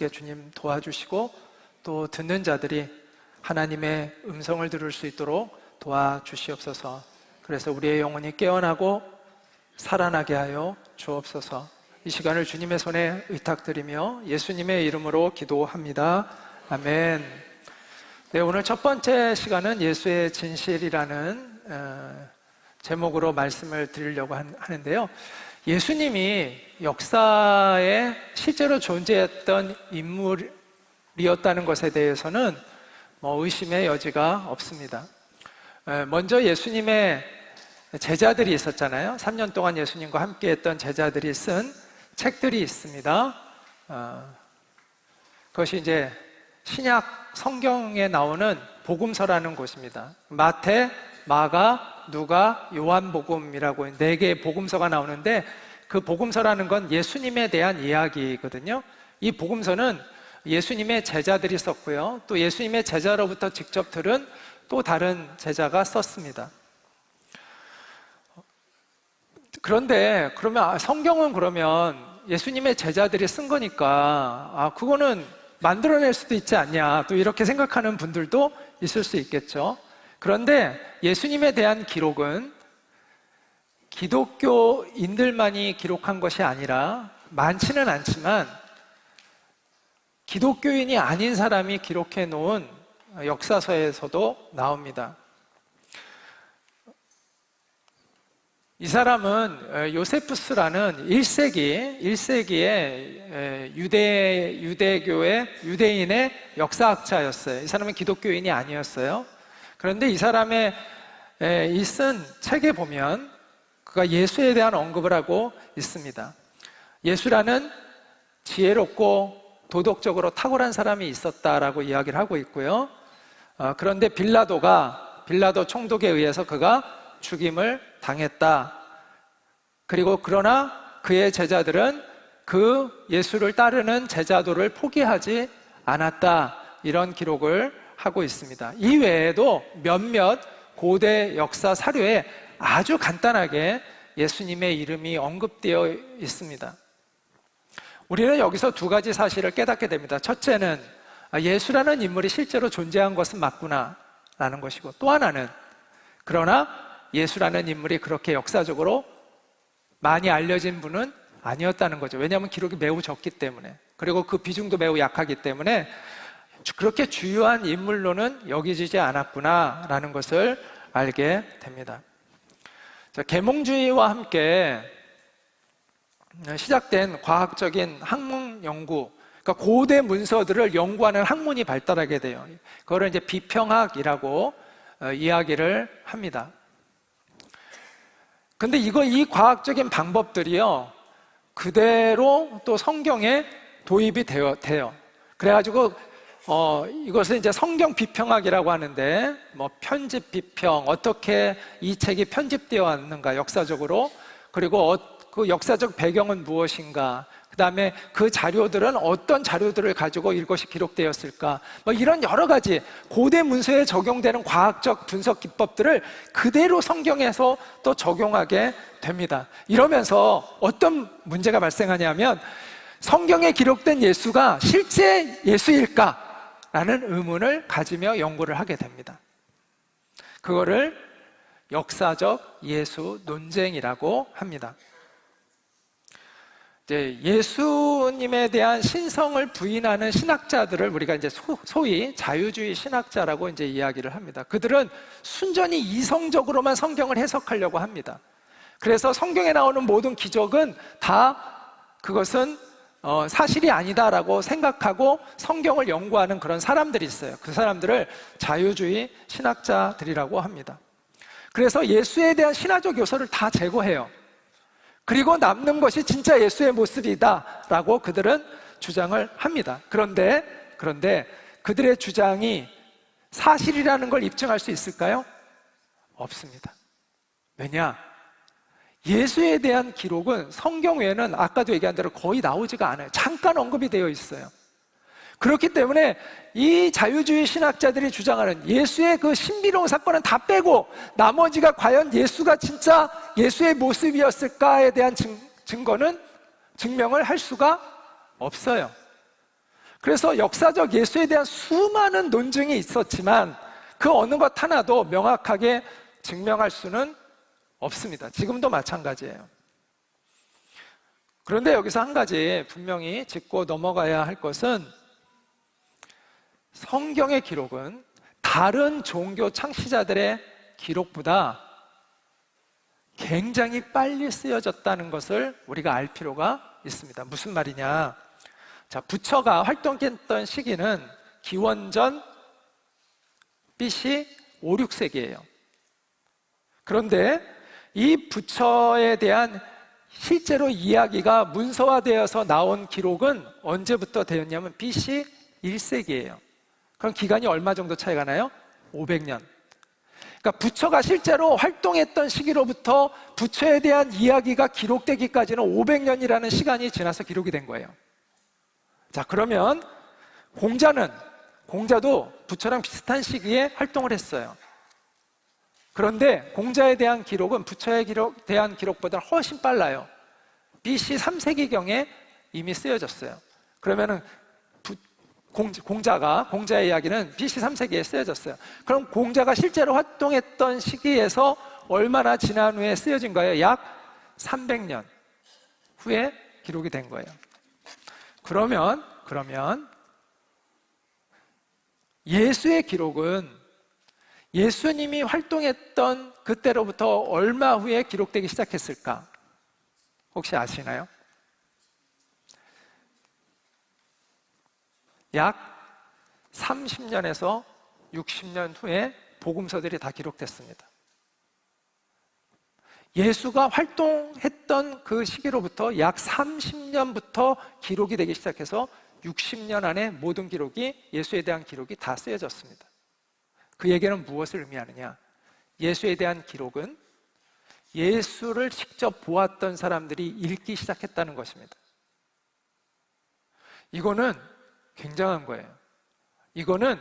있게 주님 도와주시고 또 듣는 자들이 하나님의 음성을 들을 수 있도록 도와주시옵소서. 그래서 우리의 영혼이 깨어나고 살아나게 하여 주옵소서. 이 시간을 주님의 손에 의탁드리며 예수님의 이름으로 기도합니다. 아멘. 네, 오늘 첫 번째 시간은 예수의 진실이라는 제목으로 말씀을 드리려고 하는데요. 예수님이 역사에 실제로 존재했던 인물이었다는 것에 대해서는 의심의 여지가 없습니다. 먼저 예수님의 제자들이 있었잖아요. 3년 동안 예수님과 함께 했던 제자들이 쓴 책들이 있습니다. 그것이 이제 신약 성경에 나오는 복음서라는 곳입니다. 마태, 마가, 누가, 요한복음이라고 4개의 복음서가 나오는데 그 복음서라는 건 예수님에 대한 이야기거든요. 이 복음서는 예수님의 제자들이 썼고요. 또 예수님의 제자로부터 직접 들은 또 다른 제자가 썼습니다. 그런데 성경은 그러면 예수님의 제자들이 쓴 거니까 그거는 만들어낼 수도 있지 않냐, 또 이렇게 생각하는 분들도 있을 수 있겠죠. 그런데 예수님에 대한 기록은 기독교인들만이 기록한 것이 아니라 많지는 않지만 기독교인이 아닌 사람이 기록해 놓은 역사서에서도 나옵니다. 이 사람은 요세푸스라는 1세기의 유대교의 유대인의 역사학자였어요. 이 사람은 기독교인이 아니었어요. 그런데 이 사람의 쓴 책에 보면 그가 예수에 대한 언급을 하고 있습니다. 예수라는 지혜롭고 도덕적으로 탁월한 사람이 있었다라고 이야기를 하고 있고요. 그런데 빌라도 총독에 의해서 그가 죽임을 당했다. 그리고 그러나 그의 제자들은 그 예수를 따르는 제자도를 포기하지 않았다. 이런 기록을 하고 있습니다. 이 외에도 몇몇 고대 역사 사료에 아주 간단하게 예수님의 이름이 언급되어 있습니다. 우리는 여기서 2가지 사실을 깨닫게 됩니다. 첫째는 예수라는 인물이 실제로 존재한 것은 맞구나 라는 것이고, 또 하나는 그러나 예수라는 인물이 그렇게 역사적으로 많이 알려진 분은 아니었다는 거죠. 왜냐하면 기록이 매우 적기 때문에, 그리고 그 비중도 매우 약하기 때문에 그렇게 주요한 인물로는 여기지지 않았구나 라는 것을 알게 됩니다. 자, 계몽주의와 함께 시작된 과학적인 학문 연구, 그러니까 고대 문서들을 연구하는 학문이 발달하게 돼요. 그거를 이제 비평학이라고 이야기를 합니다. 근데 이 과학적인 방법들이요, 그대로 또 성경에 도입이 돼요. 그래가지고 이것을 이제 성경 비평학이라고 하는데, 편집 비평, 어떻게 이 책이 편집되어 왔는가 역사적으로, 그리고 그 역사적 배경은 무엇인가, 그 다음에 그 자료들은 어떤 자료들을 가지고 이것이 기록되었을까, 이런 여러 가지 고대 문서에 적용되는 과학적 분석 기법들을 그대로 성경에서 또 적용하게 됩니다. 이러면서 어떤 문제가 발생하냐면, 성경에 기록된 예수가 실제 예수일까? 라는 의문을 가지며 연구를 하게 됩니다. 그거를 역사적 예수 논쟁이라고 합니다. 이제 예수님에 대한 신성을 부인하는 신학자들을 우리가 이제 소위 자유주의 신학자라고 이제 이야기를 합니다. 그들은 순전히 이성적으로만 성경을 해석하려고 합니다. 그래서 성경에 나오는 모든 기적은 다 그것은 사실이 아니다라고 생각하고 성경을 연구하는 그런 사람들이 있어요. 그 사람들을 자유주의 신학자들이라고 합니다. 그래서 예수에 대한 신화적 요소를 다 제거해요. 그리고 남는 것이 진짜 예수의 모습이다라고 그들은 주장을 합니다. 그런데 그들의 주장이 사실이라는 걸 입증할 수 있을까요? 없습니다. 왜냐? 예수에 대한 기록은 성경 외에는 아까도 얘기한 대로 거의 나오지가 않아요. 잠깐 언급이 되어 있어요. 그렇기 때문에 이 자유주의 신학자들이 주장하는 예수의 그 신비로운 사건은 다 빼고 나머지가 과연 예수가 진짜 예수의 모습이었을까에 대한 증명을 할 수가 없어요. 그래서 역사적 예수에 대한 수많은 논증이 있었지만 그 어느 것 하나도 명확하게 증명할 수는 없습니다. 지금도 마찬가지예요. 그런데 여기서 한 가지 분명히 짚고 넘어가야 할 것은, 성경의 기록은 다른 종교 창시자들의 기록보다 굉장히 빨리 쓰여졌다는 것을 우리가 알 필요가 있습니다. 무슨 말이냐? 자, 부처가 활동했던 시기는 기원전 BC 5, 6세기예요. 그런데 이 부처에 대한 실제로 이야기가 문서화되어서 나온 기록은 언제부터 되었냐면 BC 1세기예요. 그럼 기간이 얼마 정도 차이가 나요? 500년. 그러니까 부처가 실제로 활동했던 시기로부터 부처에 대한 이야기가 기록되기까지는 500년이라는 시간이 지나서 기록이 된 거예요. 자, 그러면 공자도 부처랑 비슷한 시기에 활동을 했어요. 그런데 공자에 대한 기록은 부처에 대한 기록보다 훨씬 빨라요. BC 3세기경에 이미 쓰여졌어요. 그러면은 공자의 이야기는 BC 3세기에 쓰여졌어요. 그럼 공자가 실제로 활동했던 시기에서 얼마나 지난 후에 쓰여진 거예요? 약 300년 후에 기록이 된 거예요. 그러면 예수의 기록은 예수님이 활동했던 그때로부터 얼마 후에 기록되기 시작했을까? 혹시 아시나요? 약 30년에서 60년 후에 복음서들이 다 기록됐습니다. 예수가 활동했던 그 시기로부터 약 30년부터 기록이 되기 시작해서 60년 안에 모든 기록이, 예수에 대한 기록이 다 쓰여졌습니다. 그 얘기는 무엇을 의미하느냐? 예수에 대한 기록은 예수를 직접 보았던 사람들이 읽기 시작했다는 것입니다. 이거는 굉장한 거예요. 이거는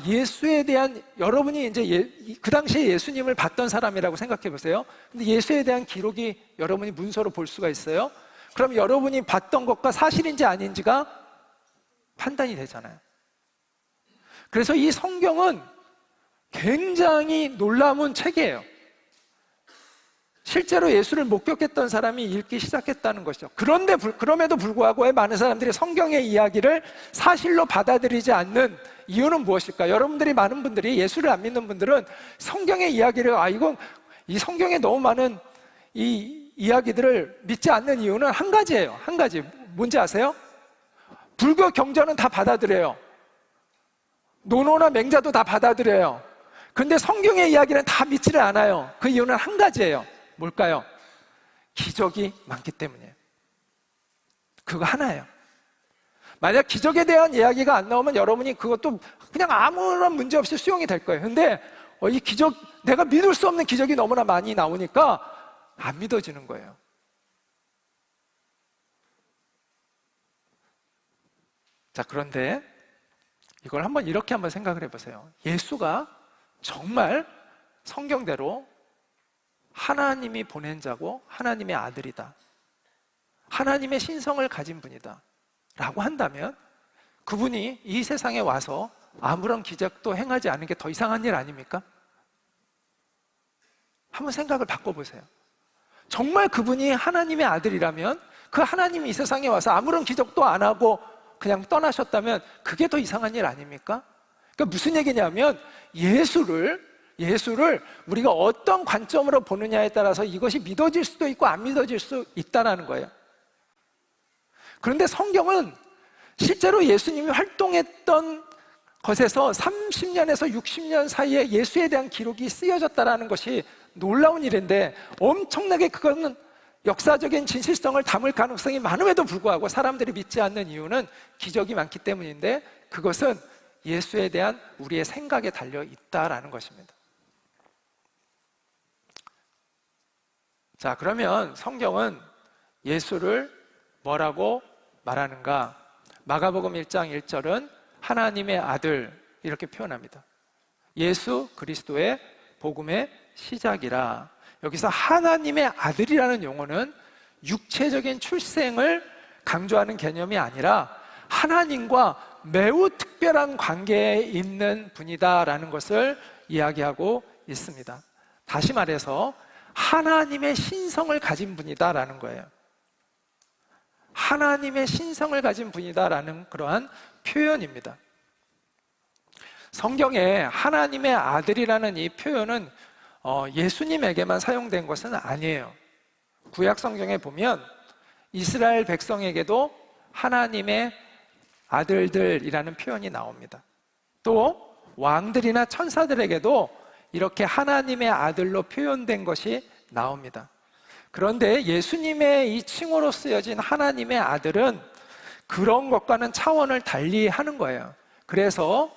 예수에 대한, 여러분이 이제 그 당시에 예수님을 봤던 사람이라고 생각해 보세요. 근데 예수에 대한 기록이 여러분이 문서로 볼 수가 있어요. 그럼 여러분이 봤던 것과 사실인지 아닌지가 판단이 되잖아요. 그래서 이 성경은 굉장히 놀라운 책이에요. 실제로 예수를 목격했던 사람이 읽기 시작했다는 것이죠. 그럼에도 불구하고 왜 많은 사람들이 성경의 이야기를 사실로 받아들이지 않는 이유는 무엇일까? 여러분들이, 많은 분들이, 예수를 안 믿는 분들은 성경의 이야기를, 이 성경에 너무 많은 이 이야기들을 믿지 않는 이유는 한 가지예요. 한 가지. 뭔지 아세요? 불교 경전은 다 받아들여요. 노노나 맹자도 다 받아들여요. 근데 성경의 이야기는 다 믿지를 않아요. 그 이유는 한 가지예요. 뭘까요? 기적이 많기 때문이에요. 그거 하나예요. 만약 기적에 대한 이야기가 안 나오면 여러분이 그것도 그냥 아무런 문제 없이 수용이 될 거예요. 근데 이 기적, 내가 믿을 수 없는 기적이 너무나 많이 나오니까 안 믿어지는 거예요. 자, 그런데 이걸 이렇게 한번 생각을 해보세요. 예수가 정말 성경대로 하나님이 보낸 자고 하나님의 아들이다, 하나님의 신성을 가진 분이다 라고 한다면 그분이 이 세상에 와서 아무런 기적도 행하지 않은 게 더 이상한 일 아닙니까? 한번 생각을 바꿔보세요. 정말 그분이 하나님의 아들이라면, 그 하나님이 이 세상에 와서 아무런 기적도 안 하고 그냥 떠나셨다면 그게 더 이상한 일 아닙니까? 그러니까 무슨 얘기냐면 예수를 우리가 어떤 관점으로 보느냐에 따라서 이것이 믿어질 수도 있고 안 믿어질 수 있다는 거예요. 그런데 성경은 실제로 예수님이 활동했던 것에서 30년에서 60년 사이에 예수에 대한 기록이 쓰여졌다는 것이 놀라운 일인데, 엄청나게 그거는 역사적인 진실성을 담을 가능성이 많음에도 불구하고 사람들이 믿지 않는 이유는 기적이 많기 때문인데, 그것은 예수에 대한 우리의 생각에 달려 있다라는 것입니다. 자, 그러면 성경은 예수를 뭐라고 말하는가? 마가복음 1장 1절은 하나님의 아들 이렇게 표현합니다. 예수 그리스도의 복음의 시작이라. 여기서 하나님의 아들이라는 용어는 육체적인 출생을 강조하는 개념이 아니라 하나님과 매우 특별한 관계에 있는 분이다라는 것을 이야기하고 있습니다. 다시 말해서 하나님의 신성을 가진 분이다라는 거예요. 하나님의 신성을 가진 분이다라는 그러한 표현입니다. 성경에 하나님의 아들이라는 이 표현은 예수님에게만 사용된 것은 아니에요. 구약 성경에 보면 이스라엘 백성에게도 하나님의 아들들이라는 표현이 나옵니다. 또 왕들이나 천사들에게도 이렇게 하나님의 아들로 표현된 것이 나옵니다. 그런데 예수님의 이 칭호로 쓰여진 하나님의 아들은 그런 것과는 차원을 달리 하는 거예요. 그래서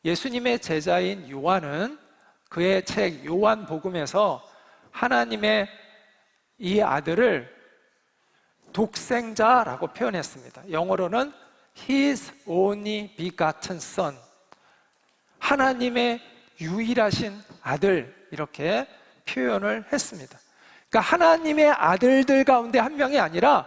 예수님의 제자인 요한은 그의 책 요한복음에서 하나님의 이 아들을 독생자라고 표현했습니다. 영어로는 His only begotten Son, 하나님의 유일하신 아들, 이렇게 표현을 했습니다. 그러니까 하나님의 아들들 가운데 한 명이 아니라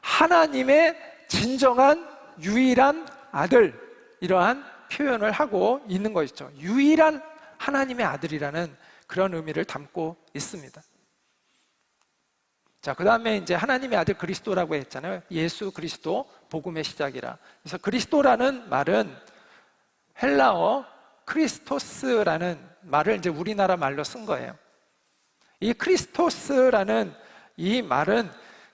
하나님의 진정한 유일한 아들, 이러한 표현을 하고 있는 것이죠. 유일한 하나님의 아들이라는 그런 의미를 담고 있습니다. 자, 그 다음에 이제 하나님의 아들 그리스도라고 했잖아요. 예수 그리스도, 복음의 시작이라. 그래서 그리스도라는 말은 헬라어 크리스토스라는 말을 이제 우리나라 말로 쓴 거예요. 이 크리스토스라는 이 말은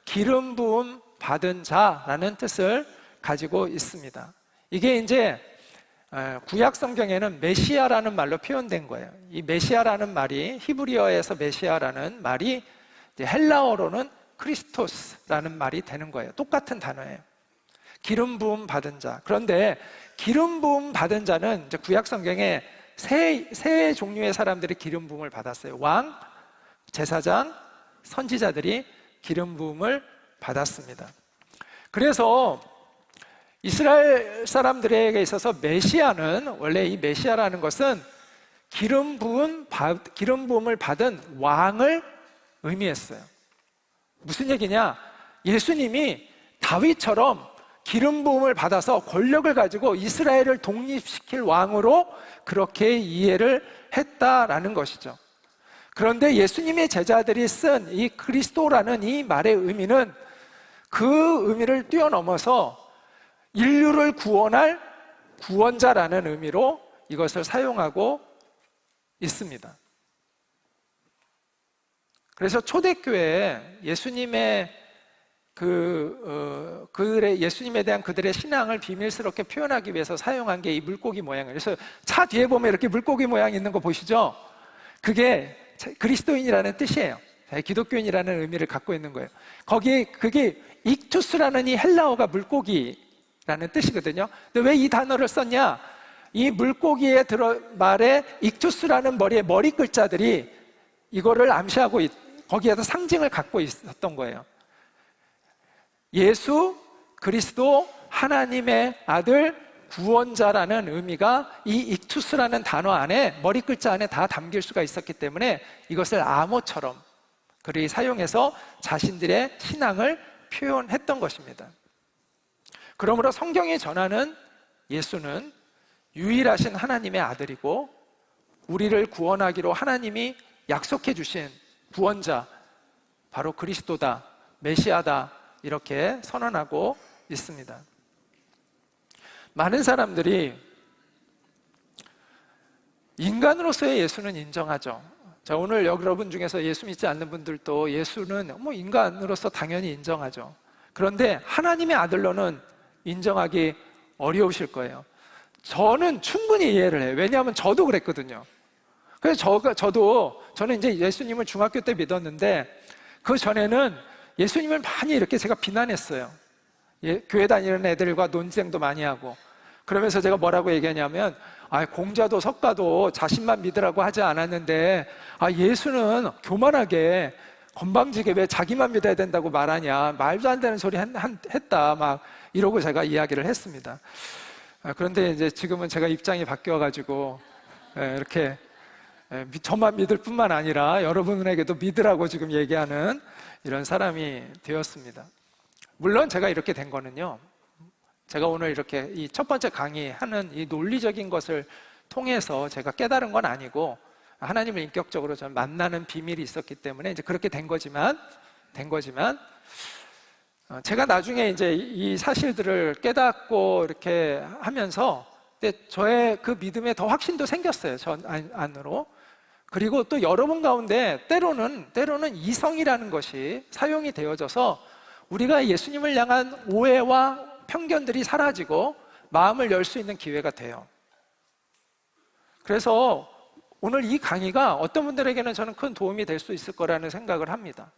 기름 부음 받은 자라는 뜻을 가지고 있습니다. 이게 이제 구약 성경에는 메시아라는 말로 표현된 거예요. 이 메시아라는 말이, 히브리어에서 메시아라는 말이 헬라어로는 크리스토스라는 말이 되는 거예요. 똑같은 단어예요. 기름 부음 받은 자. 그런데 기름 부음 받은 자는 이제 구약 성경에 세 종류의 사람들이 기름 부음을 받았어요. 왕, 제사장, 선지자들이 기름 부음을 받았습니다. 그래서 이스라엘 사람들에게 있어서 메시아는, 원래 이 메시아라는 것은 기름 부음을 받은 왕을 의미했어요. 무슨 얘기냐? 예수님이 다윗처럼 기름 부음을 받아서 권력을 가지고 이스라엘을 독립시킬 왕으로 그렇게 이해를 했다라는 것이죠. 그런데 예수님의 제자들이 쓴 이 그리스도라는 이 말의 의미는 그 의미를 뛰어넘어서 인류를 구원할 구원자라는 의미로 이것을 사용하고 있습니다. 그래서 초대교회에 예수님의 예수님에 대한 그들의 신앙을 비밀스럽게 표현하기 위해서 사용한 게 이 물고기 모양이에요. 그래서 차 뒤에 보면 이렇게 물고기 모양이 있는 거 보시죠? 그게 그리스도인이라는 뜻이에요. 기독교인이라는 의미를 갖고 있는 거예요. 그게 익투스라는 이 헬라어가 물고기라는 뜻이거든요. 근데 왜 이 단어를 썼냐? 이 물고기의 말에 익투스라는 머리 글자들이 이거를 암시하고 거기에서 상징을 갖고 있었던 거예요. 예수 그리스도 하나님의 아들 구원자라는 의미가 이 익투스라는 단어 안에, 머리 글자 안에 다 담길 수가 있었기 때문에 이것을 암호처럼 그리 사용해서 자신들의 신앙을 표현했던 것입니다. 그러므로 성경이 전하는 예수는 유일하신 하나님의 아들이고 우리를 구원하기로 하나님이 약속해 주신 구원자, 바로 그리스도다, 메시아다, 이렇게 선언하고 있습니다. 많은 사람들이 인간으로서의 예수는 인정하죠. 자, 오늘 여러분 중에서 예수 믿지 않는 분들도 예수는 인간으로서 당연히 인정하죠. 그런데 하나님의 아들로는 인정하기 어려우실 거예요. 저는 충분히 이해를 해요. 왜냐하면 저도 그랬거든요. 그래서 저는 이제 예수님을 중학교 때 믿었는데 그 전에는 예수님을 많이 이렇게 제가 비난했어요. 교회 다니는 애들과 논쟁도 많이 하고, 그러면서 제가 뭐라고 얘기하냐면, 공자도 석가도 자신만 믿으라고 하지 않았는데 예수는 교만하게 건방지게 왜 자기만 믿어야 된다고 말하냐, 말도 안 되는 소리 했다, 막 이러고 제가 이야기를 했습니다. 그런데 이제 지금은 제가 입장이 바뀌어가지고 이렇게 저만 믿을 뿐만 아니라 여러분에게도 믿으라고 지금 얘기하는 이런 사람이 되었습니다. 물론 제가 이렇게 된 거는요, 제가 오늘 이렇게 이 첫 번째 강의하는 이 논리적인 것을 통해서 제가 깨달은 건 아니고 하나님을 인격적으로 전 만나는 비밀이 있었기 때문에 이제 그렇게 된 거지만 제가 나중에 이제 이 사실들을 깨닫고 이렇게 하면서 저의 그 믿음에 더 확신도 생겼어요. 전 안으로. 그리고 또 여러분 가운데 때로는 이성이라는 것이 사용이 되어져서 우리가 예수님을 향한 오해와 편견들이 사라지고 마음을 열 수 있는 기회가 돼요. 그래서 오늘 이 강의가 어떤 분들에게는 저는 큰 도움이 될 수 있을 거라는 생각을 합니다.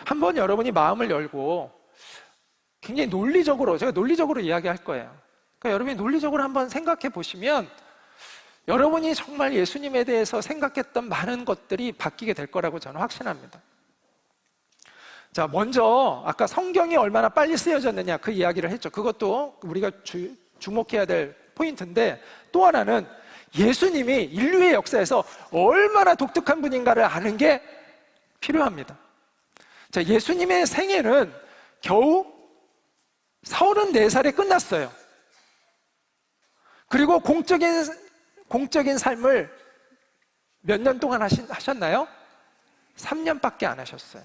한번 여러분이 마음을 열고 굉장히 논리적으로, 제가 논리적으로 이야기할 거예요. 그러니까 여러분이 논리적으로 한번 생각해 보시면 여러분이 정말 예수님에 대해서 생각했던 많은 것들이 바뀌게 될 거라고 저는 확신합니다. 자, 먼저 아까 성경이 얼마나 빨리 쓰여졌느냐 그 이야기를 했죠. 그것도 우리가 주목해야 될 포인트인데, 또 하나는 예수님이 인류의 역사에서 얼마나 독특한 분인가를 아는 게 필요합니다. 자, 예수님의 생애는 겨우 34살에 끝났어요. 그리고 공적인 삶을 몇 년 동안 하셨나요? 3년밖에 안 하셨어요.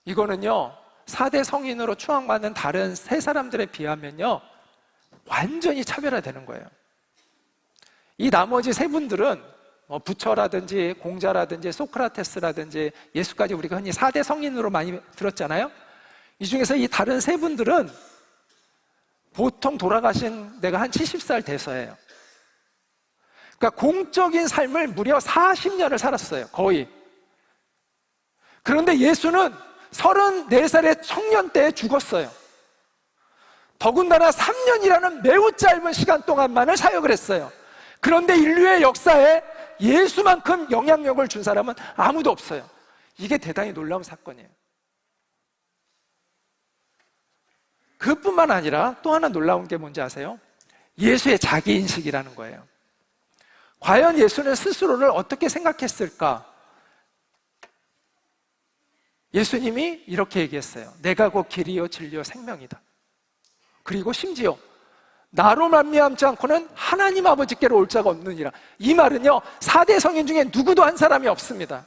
이거는요, 4대 성인으로 추앙받는 다른 세 사람들에 비하면요, 완전히 차별화되는 거예요. 이 나머지 세 분들은 부처라든지 공자라든지 소크라테스라든지 예수까지 우리가 흔히 4대 성인으로 많이 들었잖아요. 이 중에서 이 다른 세 분들은 보통 돌아가신 데가 한 70살 돼서예요. 그러니까 공적인 삶을 무려 40년을 살았어요, 거의. 그런데 예수는 34살의 청년 때에 죽었어요. 더군다나 3년이라는 매우 짧은 시간 동안만을 사역을 했어요. 그런데 인류의 역사에 예수만큼 영향력을 준 사람은 아무도 없어요. 이게 대단히 놀라운 사건이에요. 그뿐만 아니라 또 하나 놀라운 게 뭔지 아세요? 예수의 자기인식이라는 거예요. 과연 예수는 스스로를 어떻게 생각했을까? 예수님이 이렇게 얘기했어요. 내가 곧 길이요 진리요 생명이다. 그리고 심지어 나로 말미암지 않고는 하나님 아버지께로 올 자가 없느니라. 이 말은요, 4대 성인 중에 누구도 한 사람이 없습니다.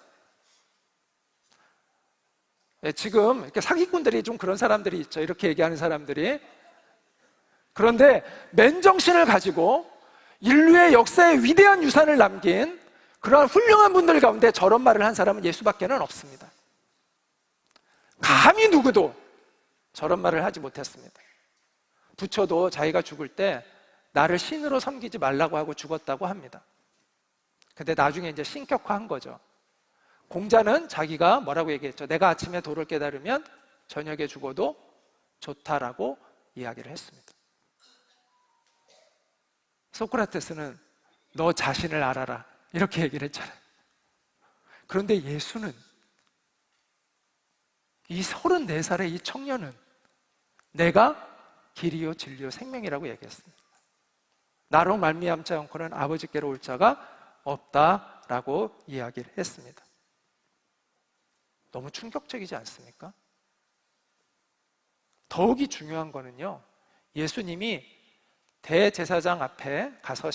네, 지금 이렇게 사기꾼들이 좀 그런 사람들이 있죠. 이렇게 얘기하는 사람들이. 그런데 맨정신을 가지고 인류의 역사에 위대한 유산을 남긴 그러한 훌륭한 분들 가운데 저런 말을 한 사람은 예수밖에는 없습니다. 감히 누구도 저런 말을 하지 못했습니다. 부처도 자기가 죽을 때 나를 신으로 섬기지 말라고 하고 죽었다고 합니다. 근데 나중에 이제 신격화한 거죠. 공자는 자기가 뭐라고 얘기했죠? 내가 아침에 도를 깨달으면 저녁에 죽어도 좋다라고 이야기를 했습니다. 소크라테스는 너 자신을 알아라 이렇게 얘기를 했잖아요. 그런데 예수는, 이 34살의 이 청년은 내가 길이요 진리요 생명이라고 얘기했습니다. 나로 말미암지 않고는 아버지께로 올 자가 없다라고 이야기를 했습니다. 너무 충격적이지 않습니까? 더욱이 중요한 거는요, 예수님이 대제사장 앞에 가서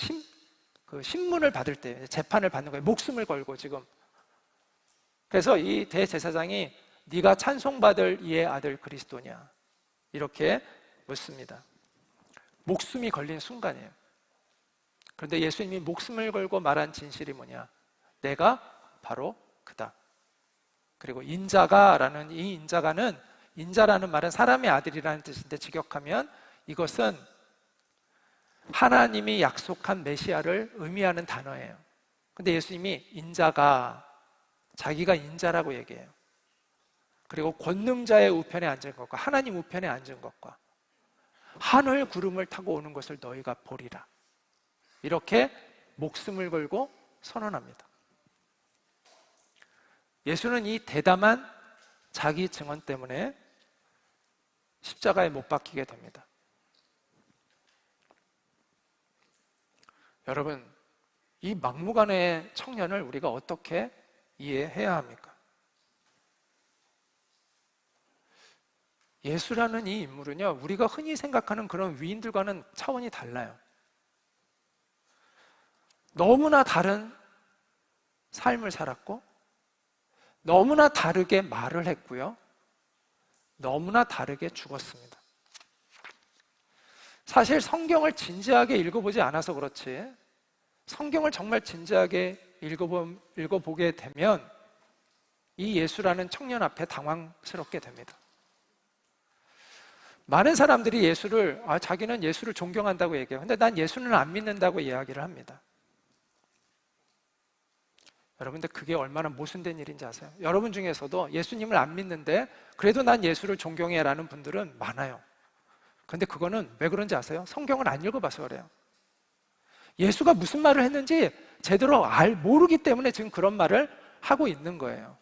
신문을 받을 때, 재판을 받는 거예요. 목숨을 걸고 지금. 그래서 이 대제사장이 네가 찬송받을 이의 아들 그리스도냐 이렇게 묻습니다. 목숨이 걸린 순간이에요. 그런데 예수님이 목숨을 걸고 말한 진실이 뭐냐? 내가 바로 그다. 그리고 인자가라는 이 인자가는, 인자라는 말은 사람의 아들이라는 뜻인데 직역하면 이것은 하나님이 약속한 메시아를 의미하는 단어예요. 근데 예수님이 인자가, 자기가 인자라고 얘기해요. 그리고 권능자의 우편에 앉은 것과 하나님 우편에 앉은 것과 하늘 구름을 타고 오는 것을 너희가 보리라. 이렇게 목숨을 걸고 선언합니다. 예수는 이 대담한 자기 증언 때문에 십자가에 못 박히게 됩니다. 여러분, 이 막무가내의 청년을 우리가 어떻게 이해해야 합니까? 예수라는 이 인물은요, 우리가 흔히 생각하는 그런 위인들과는 차원이 달라요. 너무나 다른 삶을 살았고, 너무나 다르게 말을 했고요, 너무나 다르게 죽었습니다. 사실 성경을 진지하게 읽어보지 않아서 그렇지, 성경을 정말 진지하게 읽어보게 되면 이 예수라는 청년 앞에 당황스럽게 됩니다. 많은 사람들이 예수를, 자기는 예수를 존경한다고 얘기해요. 근데 난 예수는 안 믿는다고 이야기를 합니다. 여러분들, 그게 얼마나 모순된 일인지 아세요? 여러분 중에서도 예수님을 안 믿는데 그래도 난 예수를 존경해 라는 분들은 많아요. 그런데 그거는 왜 그런지 아세요? 성경을 안 읽어봐서 그래요. 예수가 무슨 말을 했는지 제대로 모르기 때문에 지금 그런 말을 하고 있는 거예요.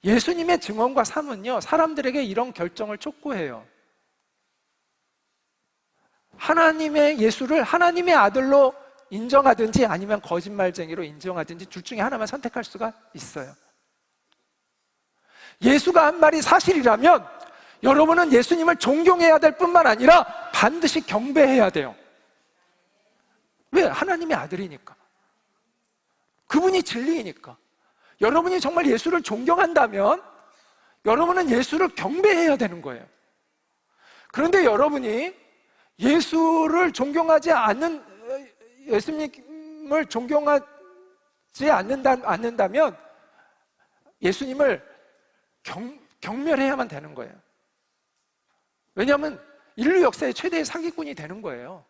예수님의 증언과 삶은요, 사람들에게 이런 결정을 촉구해요. 하나님의 예수를 하나님의 아들로 인정하든지 아니면 거짓말쟁이로 인정하든지 둘 중에 하나만 선택할 수가 있어요. 예수가 한 말이 사실이라면 여러분은 예수님을 존경해야 될 뿐만 아니라 반드시 경배해야 돼요. 왜? 하나님의 아들이니까. 그분이 진리이니까. 여러분이 정말 예수를 존경한다면 여러분은 예수를 경배해야 되는 거예요. 그런데 여러분이 예수님을 존경하지 않는다면 예수님을 경멸해야만 되는 거예요. 왜냐하면 인류 역사의 최대의 사기꾼이 되는 거예요.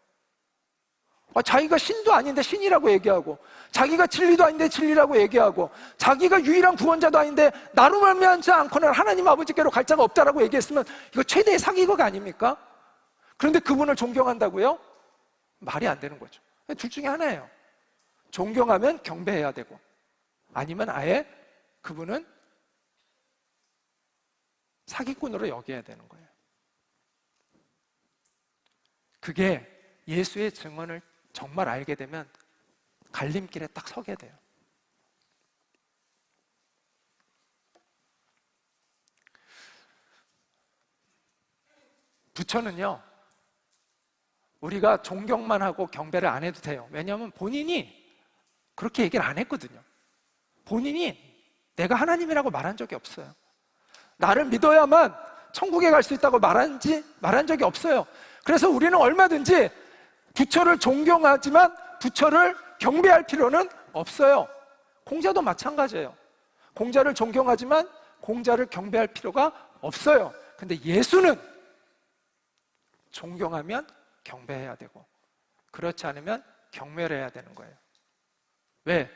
자기가 신도 아닌데 신이라고 얘기하고, 자기가 진리도 아닌데 진리라고 얘기하고, 자기가 유일한 구원자도 아닌데 나로 말미암지 않고는 하나님 아버지께로 갈 자가 없다라고 얘기했으면 이거 최대의 사기극 아닙니까? 그런데 그분을 존경한다고요? 말이 안 되는 거죠. 둘 중에 하나예요. 존경하면 경배해야 되고, 아니면 아예 그분은 사기꾼으로 여겨야 되는 거예요. 그게 예수의 증언을 정말 알게 되면 갈림길에 딱 서게 돼요. 부처는요, 우리가 존경만 하고 경배를 안 해도 돼요. 왜냐하면 본인이 그렇게 얘기를 안 했거든요. 본인이 내가 하나님이라고 말한 적이 없어요. 나를 믿어야만 천국에 갈 수 있다고 말한 적이 없어요. 그래서 우리는 얼마든지 부처를 존경하지만 부처를 경배할 필요는 없어요. 공자도 마찬가지예요. 공자를 존경하지만 공자를 경배할 필요가 없어요. 근데 예수는 존경하면 경배해야 되고, 그렇지 않으면 경멸해야 되는 거예요. 왜?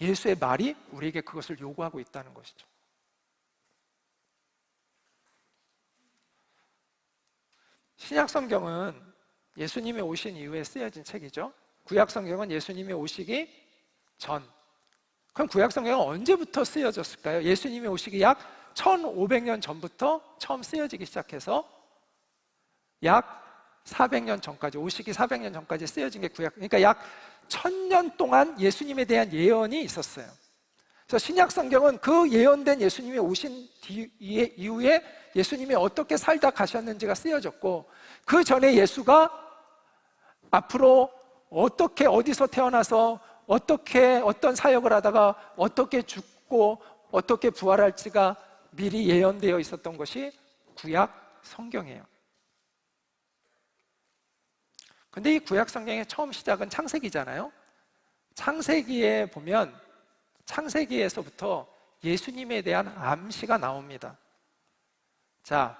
예수의 말이 우리에게 그것을 요구하고 있다는 것이죠. 신약성경은 예수님이 오신 이후에 쓰여진 책이죠. 구약성경은 예수님이 오시기 전. 그럼 구약성경은 언제부터 쓰여졌을까요? 예수님이 오시기 약 1500년 전부터 처음 쓰여지기 시작해서 약 400년 전까지, 오시기 400년 전까지 쓰여진 게 구약, 그러니까 약 1000년 동안 예수님에 대한 예언이 있었어요. 그래서 신약성경은 그 예언된 예수님이 오신 이후에 예수님이 어떻게 살다 가셨는지가 쓰여졌고, 그 전에 예수가 앞으로 어떻게, 어디서 태어나서 어떤 사역을 하다가 어떻게 죽고 어떻게 부활할지가 미리 예언되어 있었던 것이 구약 성경이에요. 근데 이 구약 성경의 처음 시작은 창세기잖아요. 창세기에 보면 창세기에서부터 예수님에 대한 암시가 나옵니다. 자,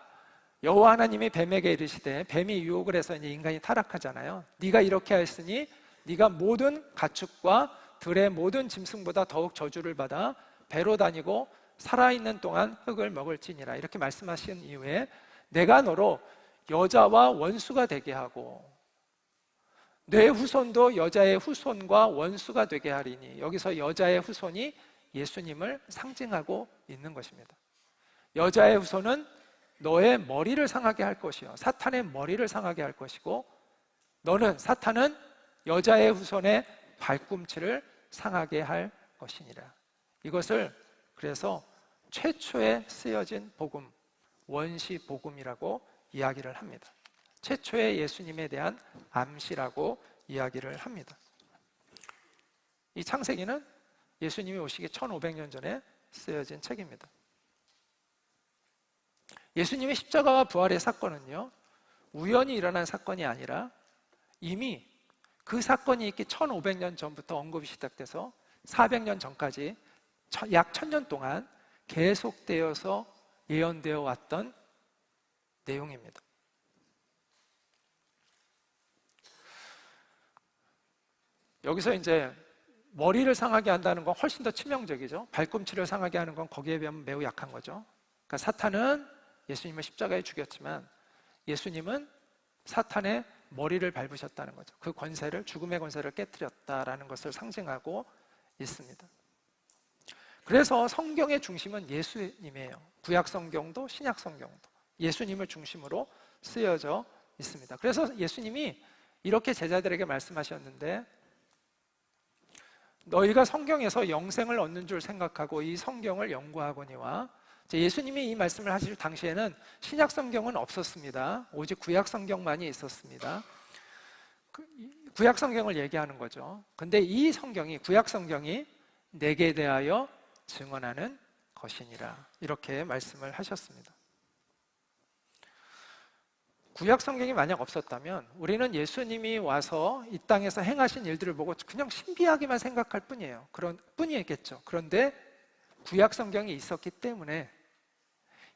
여호와 하나님이 뱀에게 이르시되, 뱀이 유혹을 해서 이제 인간이 타락하잖아요. 네가 이렇게 하였으니 네가 모든 가축과 들의 모든 짐승보다 더욱 저주를 받아 배로 다니고 살아있는 동안 흙을 먹을지니라, 이렇게 말씀하신 이후에 내가 너로 여자와 원수가 되게 하고 내 후손도 여자의 후손과 원수가 되게 하리니, 여기서 여자의 후손이 예수님을 상징하고 있는 것입니다. 여자의 후손은 너의 머리를 상하게 할 것이요, 사탄의 머리를 상하게 할 것이고, 사탄은 여자의 후손의 발꿈치를 상하게 할 것이니라. 이것을 그래서 최초에 쓰여진 복음, 원시 복음이라고 이야기를 합니다. 최초의 예수님에 대한 암시라고 이야기를 합니다. 이 창세기는 예수님이 오시기 1500년 전에 쓰여진 책입니다. 예수님의 십자가와 부활의 사건은요, 우연히 일어난 사건이 아니라 이미 그 사건이 있기 1500년 전부터 언급이 시작돼서 400년 전까지 약 1000년 동안 계속되어서 예언되어 왔던 내용입니다. 여기서 이제 머리를 상하게 한다는 건 훨씬 더 치명적이죠. 발꿈치를 상하게 하는 건 거기에 비하면 매우 약한 거죠. 그러니까 사탄은 예수님을 십자가에 죽였지만 예수님은 사탄의 머리를 밟으셨다는 거죠. 그 권세를, 죽음의 권세를 깨뜨렸다라는 것을 상징하고 있습니다. 그래서 성경의 중심은 예수님이에요. 구약 성경도 신약 성경도 예수님을 중심으로 쓰여져 있습니다. 그래서 예수님이 이렇게 제자들에게 말씀하셨는데, 너희가 성경에서 영생을 얻는 줄 생각하고 이 성경을 연구하거니와, 예수님이 이 말씀을 하실 당시에는 신약 성경은 없었습니다. 오직 구약 성경만이 있었습니다. 구약 성경을 얘기하는 거죠. 근데 이 성경이, 구약 성경이 내게 대하여 증언하는 것이니라, 이렇게 말씀을 하셨습니다. 구약 성경이 만약 없었다면 우리는 예수님이 와서 이 땅에서 행하신 일들을 보고 그냥 신비하게만 생각할 뿐이에요. 그런 뿐이겠죠. 그런데 구약 성경이 있었기 때문에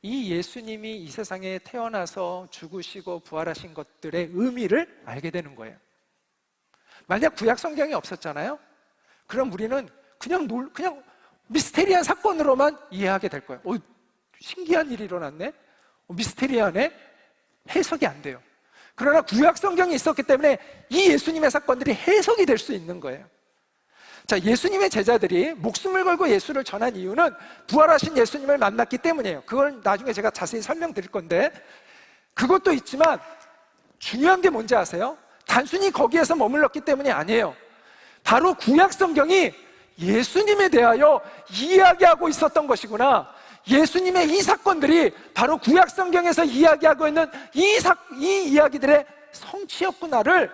이 예수님이 이 세상에 태어나서 죽으시고 부활하신 것들의 의미를 알게 되는 거예요. 만약 구약 성경이 없었잖아요. 그럼 우리는 그냥 미스테리한 사건으로만 이해하게 될 거예요. 신기한 일이 일어났네? 미스테리하네? 해석이 안 돼요. 그러나 구약 성경이 있었기 때문에 이 예수님의 사건들이 해석이 될 수 있는 거예요. 자, 예수님의 제자들이 목숨을 걸고 예수를 전한 이유는 부활하신 예수님을 만났기 때문이에요. 그걸 나중에 제가 자세히 설명드릴 건데, 그것도 있지만 중요한 게 뭔지 아세요? 단순히 거기에서 머물렀기 때문이 아니에요. 바로 구약 성경이 예수님에 대하여 이야기하고 있었던 것이구나, 예수님의 이 사건들이 바로 구약 성경에서 이야기하고 있는 이 이야기들의 성취였구나를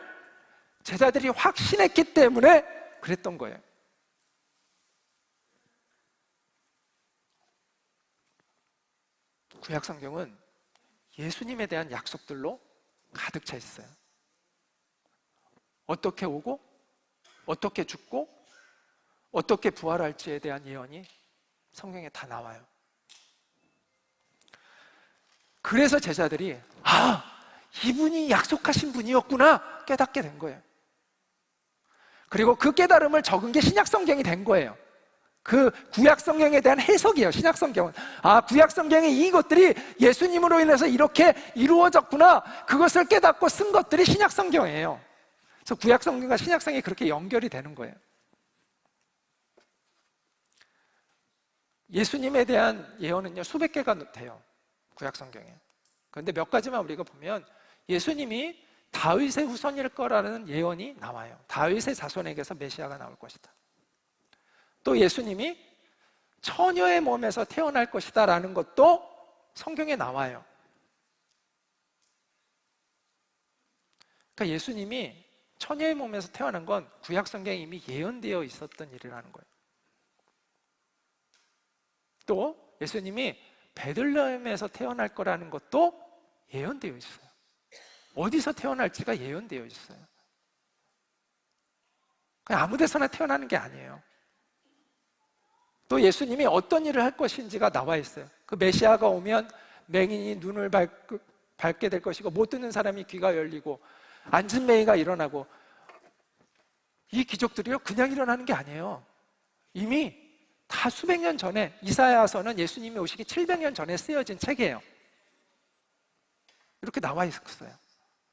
제자들이 확신했기 때문에 그랬던 거예요. 구약 성경은 예수님에 대한 약속들로 가득 차 있어요. 어떻게 오고, 어떻게 죽고, 어떻게 부활할지에 대한 예언이 성경에 다 나와요. 그래서 제자들이 이분이 약속하신 분이었구나 깨닫게 된 거예요. 그리고 그 깨달음을 적은 게 신약 성경이 된 거예요. 그 구약 성경에 대한 해석이에요. 신약 성경은 구약 성경의 이것들이 예수님으로 인해서 이렇게 이루어졌구나, 그것을 깨닫고 쓴 것들이 신약 성경이에요. 그래서 구약 성경과 신약 성경이 그렇게 연결이 되는 거예요. 예수님에 대한 예언은요, 수백 개가 돼요, 구약 성경에. 그런데 몇 가지만 우리가 보면 예수님이 다윗의 후손일 거라는 예언이 나와요. 다윗의 자손에게서 메시아가 나올 것이다. 또 예수님이 처녀의 몸에서 태어날 것이다 라는 것도 성경에 나와요. 그러니까 예수님이 처녀의 몸에서 태어난 건 구약 성경에 이미 예언되어 있었던 일이라는 거예요. 또 예수님이 베들레헴에서 태어날 거라는 것도 예언되어 있어요. 어디서 태어날지가 예언되어 있어요. 그냥 아무 데서나 태어나는 게 아니에요. 또 예수님이 어떤 일을 할 것인지가 나와 있어요. 그 메시아가 오면 맹인이 눈을 밝게 될 것이고, 못 듣는 사람이 귀가 열리고, 앉은 매이가 일어나고, 이 기적들이요 그냥 일어나는 게 아니에요. 이미 다 수백 년 전에, 이사야서는 예수님이 오시기 700년 전에 쓰여진 책이에요. 이렇게 나와 있었어요.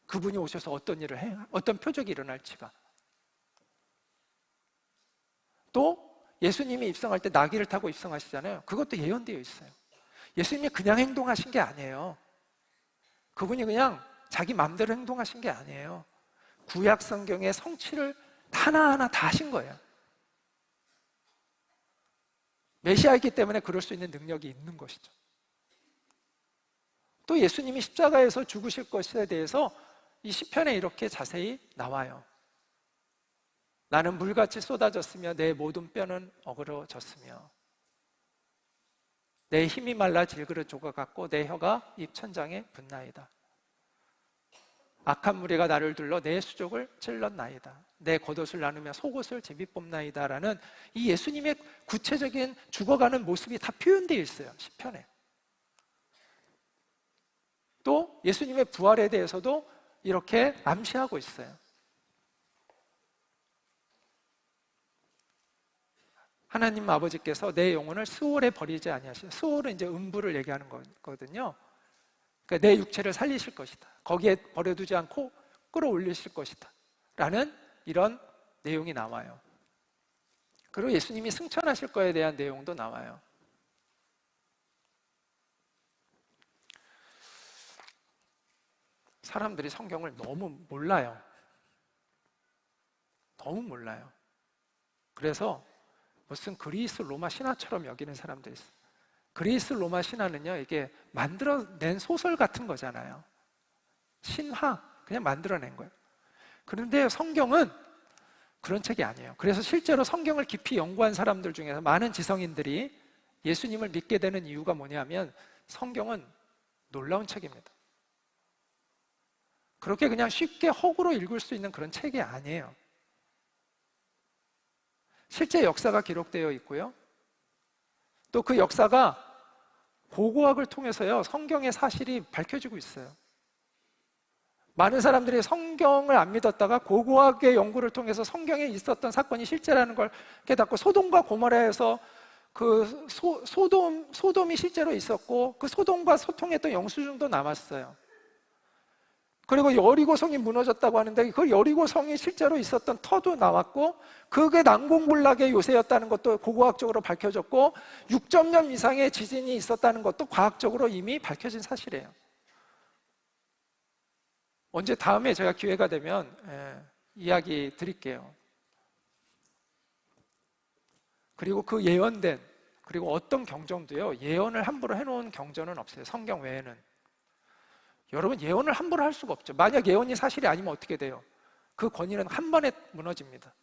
그분이 오셔서 어떤 일을 해, 어떤 표적이 일어날지가. 또 예수님이 입성할 때 나귀를 타고 입성하시잖아요. 그것도 예언되어 있어요. 예수님이 그냥 행동하신 게 아니에요. 그분이 그냥 자기 마음대로 행동하신 게 아니에요. 구약 성경의 성취를 하나하나 다 하신 거예요. 메시아이기 때문에 그럴 수 있는 능력이 있는 것이죠. 또 예수님이 십자가에서 죽으실 것에 대해서 이 시편에 이렇게 자세히 나와요. 나는 물같이 쏟아졌으며 내 모든 뼈는 어그러졌으며 내 힘이 말라 질그릇 조각 같고 내 혀가 입천장에 붙나이다. 악한 무리가 나를 둘러 내 수족을 찔렀나이다. 내 겉옷을 나누며 속옷을 제비 뽑나이다. 라는 이 예수님의 구체적인 죽어가는 모습이 다 표현되어 있어요, 시편에. 또 예수님의 부활에 대해서도 이렇게 암시하고 있어요. 하나님 아버지께서 내 영혼을 스올에 버리지 아니하시고, 스올은 이제 음부를 얘기하는 거거든요. 그러니까 내 육체를 살리실 것이다. 거기에 버려두지 않고 끌어올리실 것이다. 라는 이런 내용이 나와요. 그리고 예수님이 승천하실 거에 대한 내용도 나와요. 사람들이 성경을 너무 몰라요. 너무 몰라요. 그래서 무슨 그리스 로마 신화처럼 여기는 사람도 있어요. 그리스 로마 신화는요, 이게 만들어낸 소설 같은 거잖아요. 신화, 그냥 만들어낸 거예요. 그런데 성경은 그런 책이 아니에요. 그래서 실제로 성경을 깊이 연구한 사람들 중에서 많은 지성인들이 예수님을 믿게 되는 이유가 뭐냐면 성경은 놀라운 책입니다. 그렇게 그냥 쉽게 허구로 읽을 수 있는 그런 책이 아니에요. 실제 역사가 기록되어 있고요. 또 그 역사가 고고학을 통해서요, 성경의 사실이 밝혀지고 있어요. 많은 사람들이 성경을 안 믿었다가 고고학의 연구를 통해서 성경에 있었던 사건이 실제라는 걸 깨닫고, 소돔과 고모라에서 그 소돔이 실제로 있었고, 그 소돔과 소통했던 영수증도 남았어요. 그리고 여리고성이 무너졌다고 하는데 그 여리고성이 실제로 있었던 터도 나왔고, 그게 난공불락의 요새였다는 것도 고고학적으로 밝혀졌고, 6.0 이상의 지진이 있었다는 것도 과학적으로 이미 밝혀진 사실이에요. 언제 다음에 제가 기회가 되면 이야기 드릴게요. 그리고 그 예언된, 그리고 어떤 경전도요, 예언을 함부로 해놓은 경전은 없어요. 성경 외에는. 여러분, 예언을 함부로 할 수가 없죠. 만약 예언이 사실이 아니면 어떻게 돼요? 그 권위는 한 번에 무너집니다.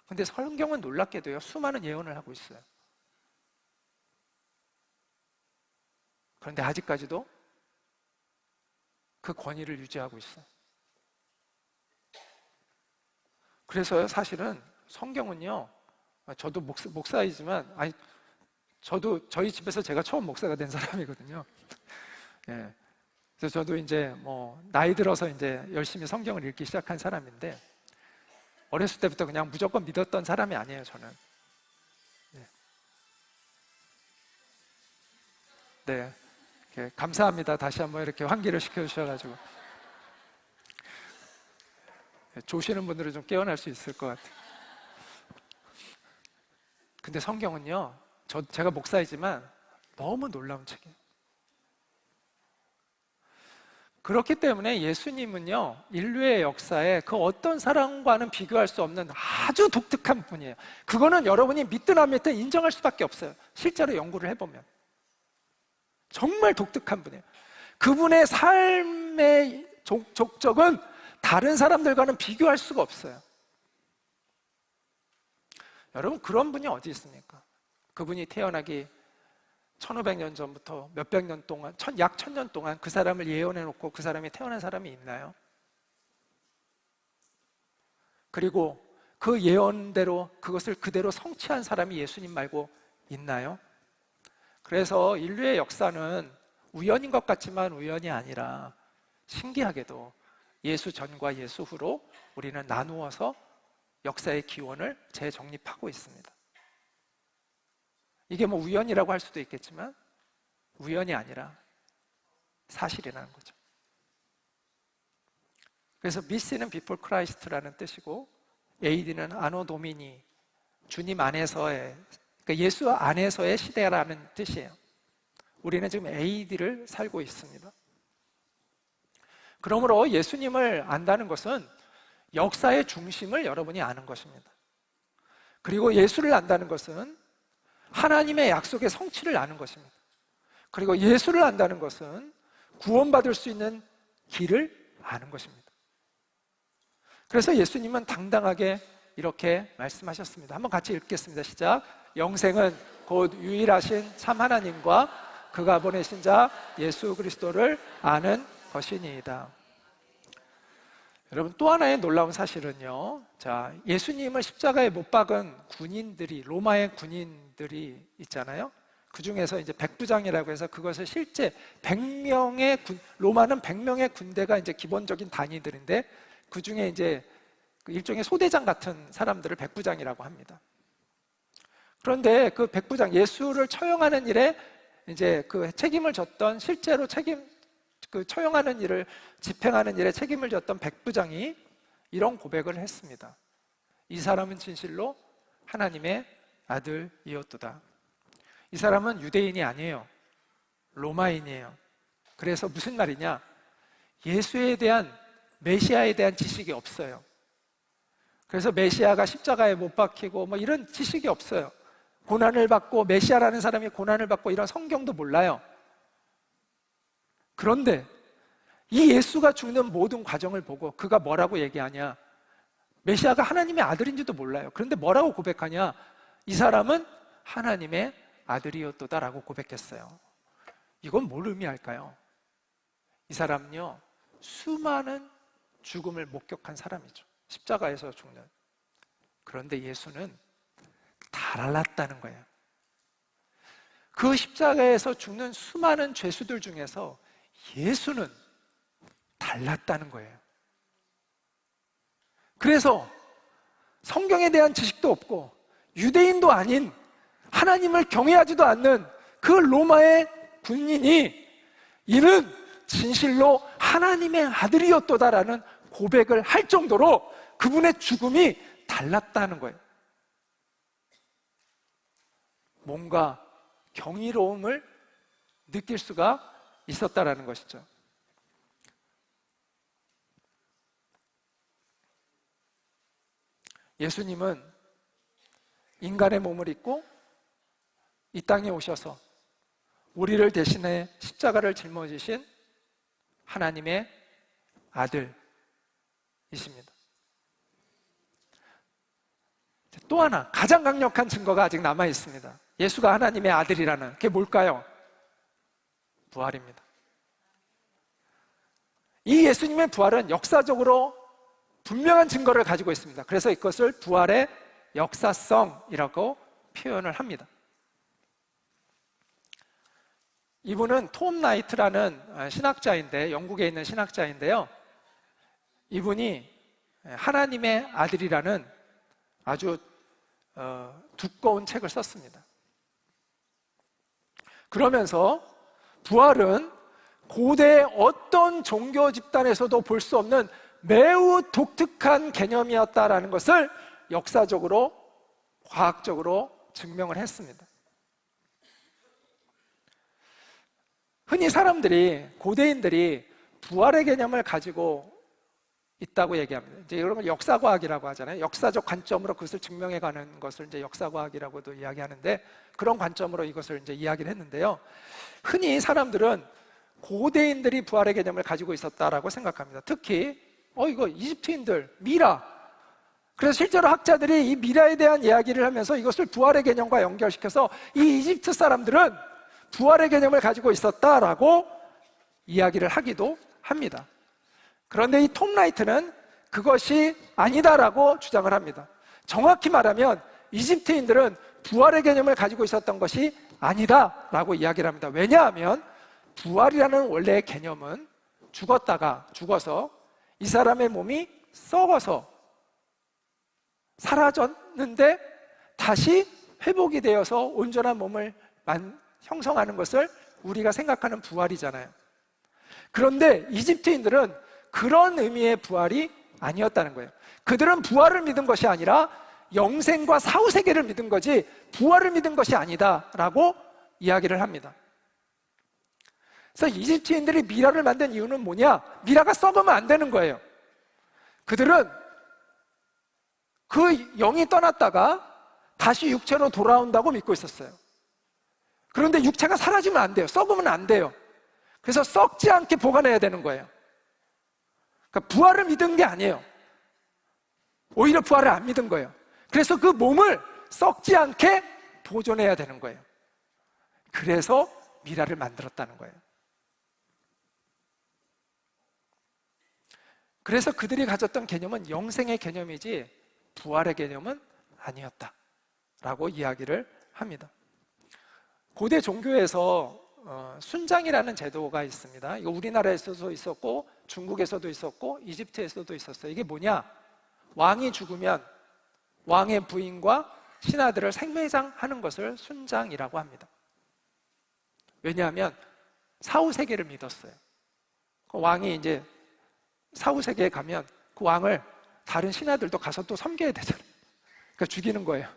근데 성경은 놀랍게도요, 수많은 예언을 하고 있어요. 그런데 아직까지도 그 권위를 유지하고 있어요. 그래서 사실은 성경은요, 저도 목사이지만, 아니, 저도 저희 집에서 제가 처음 목사가 된 사람이거든요. 예. 그래서 저도 이제 나이 들어서 이제 열심히 성경을 읽기 시작한 사람인데, 어렸을 때부터 그냥 무조건 믿었던 사람이 아니에요, 저는. 네. 감사합니다. 다시 한번 이렇게 환기를 시켜주셔가지고. 조시는 분들은 좀 깨어날 수 있을 것 같아요. 근데 성경은요, 제가 목사이지만 너무 놀라운 책이에요. 그렇기 때문에 예수님은요, 인류의 역사에 그 어떤 사람과는 비교할 수 없는 아주 독특한 분이에요. 그거는 여러분이 믿든 안 믿든 인정할 수밖에 없어요. 실제로 연구를 해보면. 정말 독특한 분이에요. 그분의 삶의 족적은 다른 사람들과는 비교할 수가 없어요. 여러분, 그런 분이 어디 있습니까? 그분이 태어나기 1500년 전부터 몇백 년 동안, 약 1000년 동안 그 사람을 예언해놓고 그 사람이 태어난 사람이 있나요? 그리고 그 예언대로 그것을 그대로 성취한 사람이 예수님 말고 있나요? 그래서 인류의 역사는 우연인 것 같지만 우연이 아니라 신기하게도 예수 전과 예수 후로 우리는 나누어서 역사의 기원을 재정립하고 있습니다. 이게 우연이라고 할 수도 있겠지만 우연이 아니라 사실이라는 거죠. 그래서 BC는 Before Christ라는 뜻이고, AD는 아노 도미니, 주님 안에서의, 그러니까 예수 안에서의 시대라는 뜻이에요. 우리는 지금 AD를 살고 있습니다. 그러므로 예수님을 안다는 것은 역사의 중심을 여러분이 아는 것입니다. 그리고 예수를 안다는 것은 하나님의 약속의 성취를 아는 것입니다. 그리고 예수를 안다는 것은 구원받을 수 있는 길을 아는 것입니다. 그래서 예수님은 당당하게 이렇게 말씀하셨습니다. 한번 같이 읽겠습니다. 시작. 영생은 곧 유일하신 참 하나님과 그가 보내신 자 예수 그리스도를 아는 것이니이다. 여러분, 또 하나의 놀라운 사실은요, 자, 예수님을 십자가에 못 박은 군인들이, 로마의 군인들이 있잖아요. 그 중에서 이제 백부장이라고 해서 그것을 실제 100명의 로마는 100명의 군대가 이제 기본적인 단위들인데, 그 중에 이제 일종의 소대장 같은 사람들을 백부장이라고 합니다. 그런데 그 백부장, 예수를 처형하는 일에 이제 그 책임을 졌던, 실제로 그 처형하는 일을 집행하는 일에 책임을 졌던 백부장이 이런 고백을 했습니다. 이 사람은 진실로 하나님의 아들이었도다. 이 사람은 유대인이 아니에요. 로마인이에요. 그래서 무슨 말이냐? 예수에 대한, 메시아에 대한 지식이 없어요. 그래서 메시아가 십자가에 못 박히고 뭐 이런 지식이 없어요. 고난을 받고, 메시아라는 사람이 고난을 받고 이런 성경도 몰라요. 그런데 이 예수가 죽는 모든 과정을 보고 그가 뭐라고 얘기하냐? 메시아가 하나님의 아들인지도 몰라요. 그런데 뭐라고 고백하냐? 이 사람은 하나님의 아들이었도다라고 고백했어요. 이건 뭘 의미할까요? 이 사람은요, 수많은 죽음을 목격한 사람이죠. 십자가에서 죽는. 그런데 예수는 달랐다는 거예요. 그 십자가에서 죽는 수많은 죄수들 중에서 예수는 달랐다는 거예요. 그래서 성경에 대한 지식도 없고 유대인도 아닌, 하나님을 경외하지도 않는 그 로마의 군인이 이는 진실로 하나님의 아들이었도다라는 고백을 할 정도로 그분의 죽음이 달랐다는 거예요. 뭔가 경이로움을 느낄 수가 있었다라는 것이죠. 예수님은 인간의 몸을 입고 이 땅에 오셔서 우리를 대신해 십자가를 짊어지신 하나님의 아들이십니다. 또 하나 가장 강력한 증거가 아직 남아 있습니다. 예수가 하나님의 아들이라는 게 뭘까요? 부활입니다. 이 예수님의 부활은 역사적으로 분명한 증거를 가지고 있습니다. 그래서 이것을 부활의 역사성이라고 표현을 합니다. 이분은 톰 나이트라는 신학자인데, 영국에 있는 신학자인데요, 이분이 하나님의 아들이라는 아주 두꺼운 책을 썼습니다. 그러면서 부활은 고대 어떤 종교 집단에서도 볼 수 없는 매우 독특한 개념이었다라는 것을 역사적으로, 과학적으로 증명을 했습니다. 흔히 사람들이, 고대인들이 부활의 개념을 가지고 있다고 얘기합니다. 이제 이런 걸 역사과학이라고 하잖아요. 역사적 관점으로 그것을 증명해가는 것을 이제 역사과학이라고도 이야기하는데, 그런 관점으로 이것을 이제 이야기를 했는데요. 흔히 사람들은 고대인들이 부활의 개념을 가지고 있었다라고 생각합니다. 특히 이거 이집트인들, 미라. 그래서 실제로 학자들이 이 미라에 대한 이야기를 하면서 이것을 부활의 개념과 연결시켜서 이 이집트 사람들은 부활의 개념을 가지고 있었다라고 이야기를 하기도 합니다. 그런데 이 톰 라이트는 그것이 아니다라고 주장을 합니다. 정확히 말하면 이집트인들은 부활의 개념을 가지고 있었던 것이 아니다라고 이야기를 합니다. 왜냐하면 부활이라는 원래의 개념은 죽어서 이 사람의 몸이 썩어서 사라졌는데 다시 회복이 되어서 온전한 몸을 형성하는 것을 우리가 생각하는 부활이잖아요. 그런데 이집트인들은 그런 의미의 부활이 아니었다는 거예요. 그들은 부활을 믿은 것이 아니라 영생과 사후세계를 믿은 거지 부활을 믿은 것이 아니다라고 이야기를 합니다. 그래서 이집트인들이 미라를 만든 이유는 뭐냐? 미라가 썩으면 안 되는 거예요. 그들은 그 영이 떠났다가 다시 육체로 돌아온다고 믿고 있었어요. 그런데 육체가 사라지면 안 돼요. 썩으면 안 돼요. 그래서 썩지 않게 보관해야 되는 거예요. 그러니까 부활을 믿은 게 아니에요. 오히려 부활을 안 믿은 거예요. 그래서 그 몸을 썩지 않게 보존해야 되는 거예요. 그래서 미라를 만들었다는 거예요. 그래서 그들이 가졌던 개념은 영생의 개념이지 부활의 개념은 아니었다라고 이야기를 합니다. 고대 종교에서 순장이라는 제도가 있습니다. 이거 우리나라에서도 있었고 중국에서도 있었고 이집트에서도 있었어요. 이게 뭐냐? 왕이 죽으면 왕의 부인과 신하들을 생매장하는 것을 순장이라고 합니다. 왜냐하면 사후세계를 믿었어요. 그 왕이 이제 사후세계에 가면 그 왕을 다른 신하들도 가서 또 섬겨야 되잖아요. 그러니까 죽이는 거예요.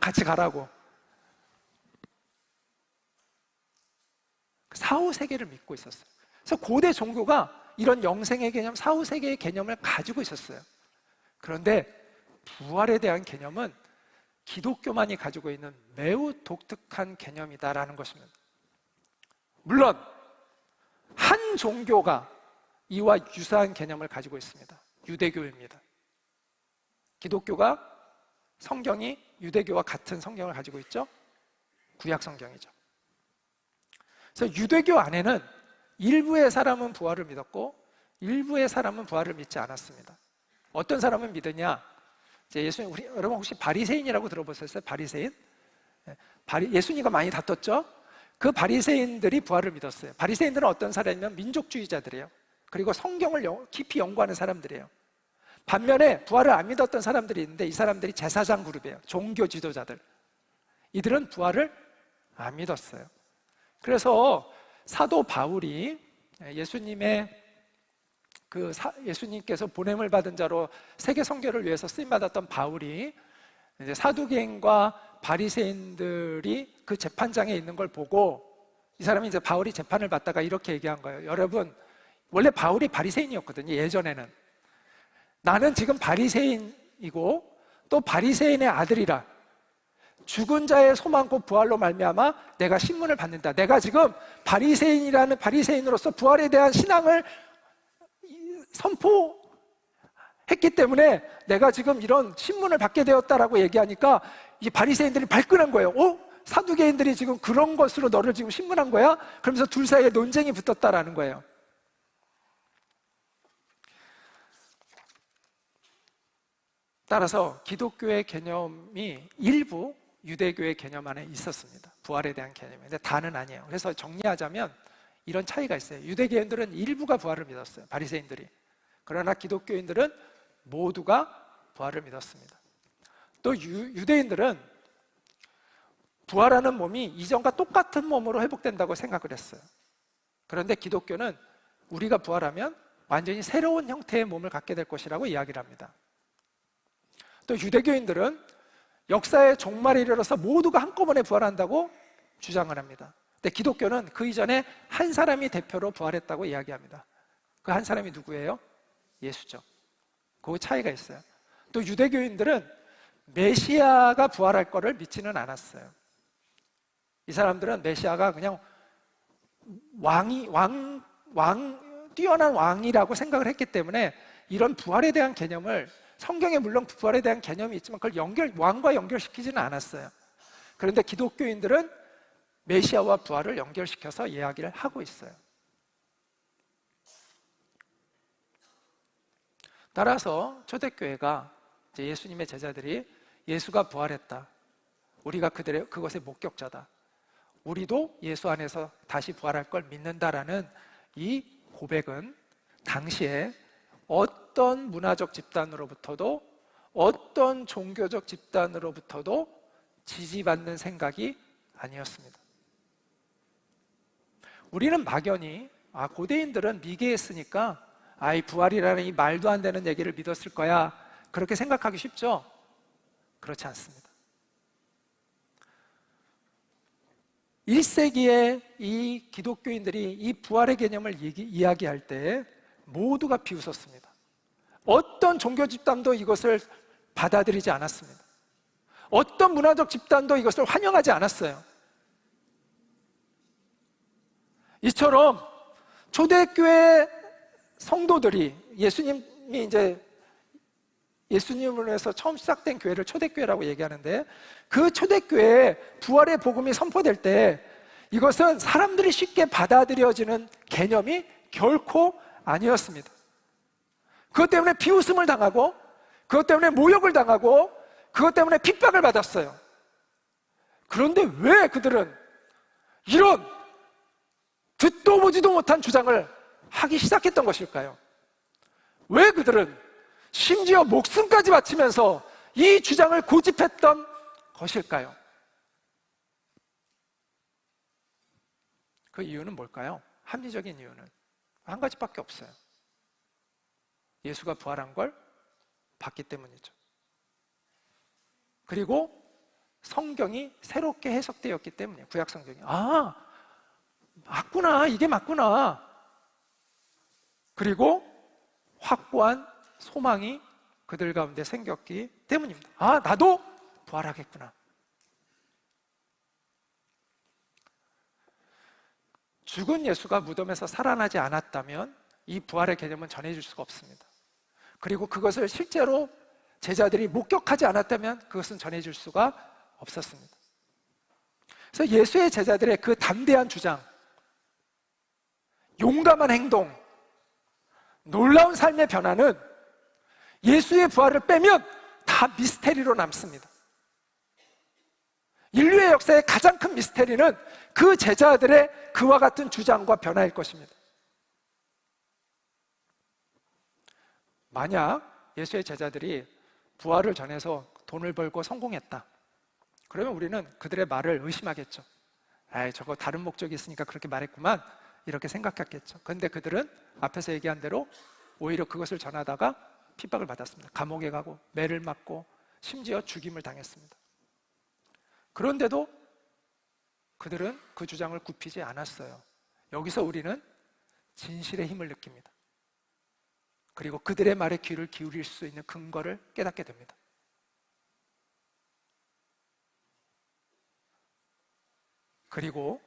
같이 가라고. 사후세계를 믿고 있었어요. 그래서 고대 종교가 이런 영생의 개념, 사후세계의 개념을 가지고 있었어요. 그런데 부활에 대한 개념은 기독교만이 가지고 있는 매우 독특한 개념이다라는 것입니다. 물론 한 종교가 이와 유사한 개념을 가지고 있습니다. 유대교입니다. 기독교가 성경이 유대교와 같은 성경을 가지고 있죠. 구약 성경이죠. 그래서 유대교 안에는 일부의 사람은 부활을 믿었고 일부의 사람은 부활을 믿지 않았습니다. 어떤 사람은 믿으냐? 이제 여러분 혹시 바리새인이라고 들어보셨어요? 바리새인? 예수님과 많이 다퉜죠? 그 바리새인들이 부활을 믿었어요. 바리새인들은 어떤 사람이면 민족주의자들이에요. 그리고 성경을 깊이 연구하는 사람들이에요. 반면에 부활을 안 믿었던 사람들이 있는데 이 사람들이 제사장 그룹이에요. 종교 지도자들. 이들은 부활을 안 믿었어요. 그래서 사도 바울이 예수님께서 보냄을 받은 자로 세계 선교를 위해서 쓰임 받았던 바울이 이제 사두개인과 바리새인들이 그 재판장에 있는 걸 보고 이 사람이 이제 바울이 재판을 받다가 이렇게 얘기한 거예요. 여러분, 원래 바울이 바리새인이었거든요. 예전에는. 나는 지금 바리새인이고 또 바리새인의 아들이라 죽은 자의 소망 곧 부활로 말미암아 내가 신문을 받는다. 내가 지금 바리새인으로서 부활에 대한 신앙을 선포했기 때문에 내가 지금 이런 신문을 받게 되었다라고 얘기하니까 이 바리새인들이 발끈한 거예요. 사두개인들이 지금 그런 것으로 너를 지금 신문한 거야? 그러면서 둘 사이에 논쟁이 붙었다라는 거예요. 따라서 기독교의 개념이 일부 유대교의 개념 안에 있었습니다. 부활에 대한 개념이. 근데 다는 아니에요. 그래서 정리하자면 이런 차이가 있어요. 유대교인들은 일부가 부활을 믿었어요. 바리새인들이. 그러나 기독교인들은 모두가 부활을 믿었습니다. 또 유대인들은 부활하는 몸이 이전과 똑같은 몸으로 회복된다고 생각을 했어요. 그런데 기독교는 우리가 부활하면 완전히 새로운 형태의 몸을 갖게 될 것이라고 이야기를 합니다. 또 유대교인들은 역사의 종말에 이르러서 모두가 한꺼번에 부활한다고 주장을 합니다. 근데 기독교는 그 이전에 한 사람이 대표로 부활했다고 이야기합니다. 그 한 사람이 누구예요? 예수죠. 그 차이가 있어요. 또 유대교인들은 메시아가 부활할 거를 믿지는 않았어요. 이 사람들은 메시아가 그냥 뛰어난 왕이라고 생각을 했기 때문에 이런 부활에 대한 개념을, 성경에 물론 부활에 대한 개념이 있지만 그걸 왕과 연결시키지는 않았어요. 그런데 기독교인들은 메시아와 부활을 연결시켜서 이야기를 하고 있어요. 따라서 초대교회가 이제 예수님의 제자들이 예수가 부활했다, 우리가 그것의 목격자다, 우리도 예수 안에서 다시 부활할 걸 믿는다라는 이 고백은 당시에 어떤 문화적 집단으로부터도 어떤 종교적 집단으로부터도 지지받는 생각이 아니었습니다. 우리는 막연히 고대인들은 미개했으니까 이 부활이라는 이 말도 안 되는 얘기를 믿었을 거야, 그렇게 생각하기 쉽죠? 그렇지 않습니다. 1세기에 이 기독교인들이 이 부활의 개념을 이야기할 때 모두가 비웃었습니다. 어떤 종교 집단도 이것을 받아들이지 않았습니다. 어떤 문화적 집단도 이것을 환영하지 않았어요. 이처럼 초대교회 성도들이 예수님이 이제 예수님을 위해서 처음 시작된 교회를 초대교회라고 얘기하는데, 그 초대교회에 부활의 복음이 선포될 때 이것은 사람들이 쉽게 받아들여지는 개념이 결코 아니었습니다. 그것 때문에 비웃음을 당하고, 그것 때문에 모욕을 당하고, 그것 때문에 핍박을 받았어요. 그런데 왜 그들은 이런 듣도 보지도 못한 주장을 하기 시작했던 것일까요? 왜 그들은 심지어 목숨까지 바치면서 이 주장을 고집했던 것일까요? 그 이유는 뭘까요? 합리적인 이유는 한 가지밖에 없어요. 예수가 부활한 걸 봤기 때문이죠. 그리고 성경이 새롭게 해석되었기 때문이에요. 구약 성경이. 아, 맞구나. 이게 맞구나. 그리고 확고한 소망이 그들 가운데 생겼기 때문입니다. 아, 나도 부활하겠구나. 죽은 예수가 무덤에서 살아나지 않았다면 이 부활의 개념은 전해질 수가 없습니다. 그리고 그것을 실제로 제자들이 목격하지 않았다면 그것은 전해질 수가 없었습니다. 그래서 예수의 제자들의 그 담대한 주장, 용감한 행동, 놀라운 삶의 변화는 예수의 부활을 빼면 다 미스테리로 남습니다. 인류의 역사의 가장 큰 미스테리는 그 제자들의 그와 같은 주장과 변화일 것입니다. 만약 예수의 제자들이 부활을 전해서 돈을 벌고 성공했다, 그러면 우리는 그들의 말을 의심하겠죠. 아이, 저거 다른 목적이 있으니까 그렇게 말했구만, 이렇게 생각했겠죠. 그런데 그들은 앞에서 얘기한 대로 오히려 그것을 전하다가 핍박을 받았습니다. 감옥에 가고 매를 맞고 심지어 죽임을 당했습니다. 그런데도 그들은 그 주장을 굽히지 않았어요. 여기서 우리는 진실의 힘을 느낍니다. 그리고 그들의 말에 귀를 기울일 수 있는 근거를 깨닫게 됩니다. 그리고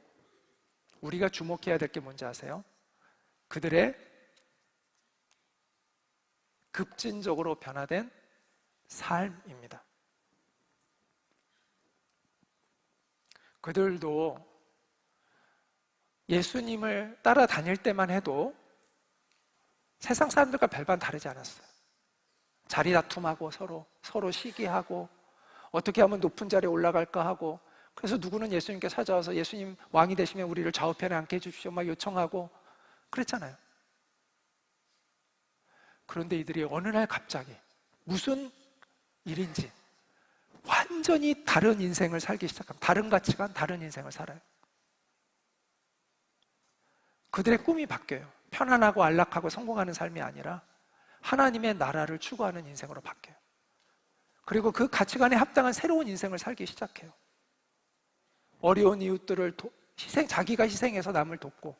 우리가 주목해야 될 게 뭔지 아세요? 그들의 급진적으로 변화된 삶입니다. 그들도 예수님을 따라다닐 때만 해도 세상 사람들과 별반 다르지 않았어요. 자리 다툼하고 서로 시기하고 어떻게 하면 높은 자리에 올라갈까 하고, 그래서 누구는 예수님께 찾아와서 예수님 왕이 되시면 우리를 좌우편에 앉게 해주십시오 막 요청하고 그랬잖아요. 그런데 이들이 어느 날 갑자기 무슨 일인지 완전히 다른 인생을 살기 시작합니다. 다른 가치관, 다른 인생을 살아요. 그들의 꿈이 바뀌어요. 편안하고 안락하고 성공하는 삶이 아니라 하나님의 나라를 추구하는 인생으로 바뀌어요. 그리고 그 가치관에 합당한 새로운 인생을 살기 시작해요. 어려운 이웃들을 자기가 희생해서 남을 돕고,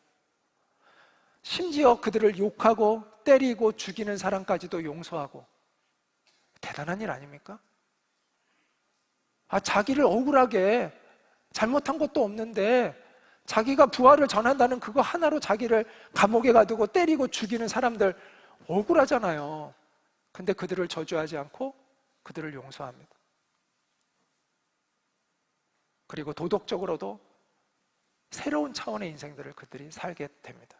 심지어 그들을 욕하고 때리고 죽이는 사람까지도 용서하고. 대단한 일 아닙니까? 자기를 억울하게, 잘못한 것도 없는데 자기가 부활을 전한다는 그거 하나로 자기를 감옥에 가두고 때리고 죽이는 사람들 억울하잖아요. 근데 그들을 저주하지 않고 그들을 용서합니다. 그리고 도덕적으로도 새로운 차원의 인생들을 그들이 살게 됩니다.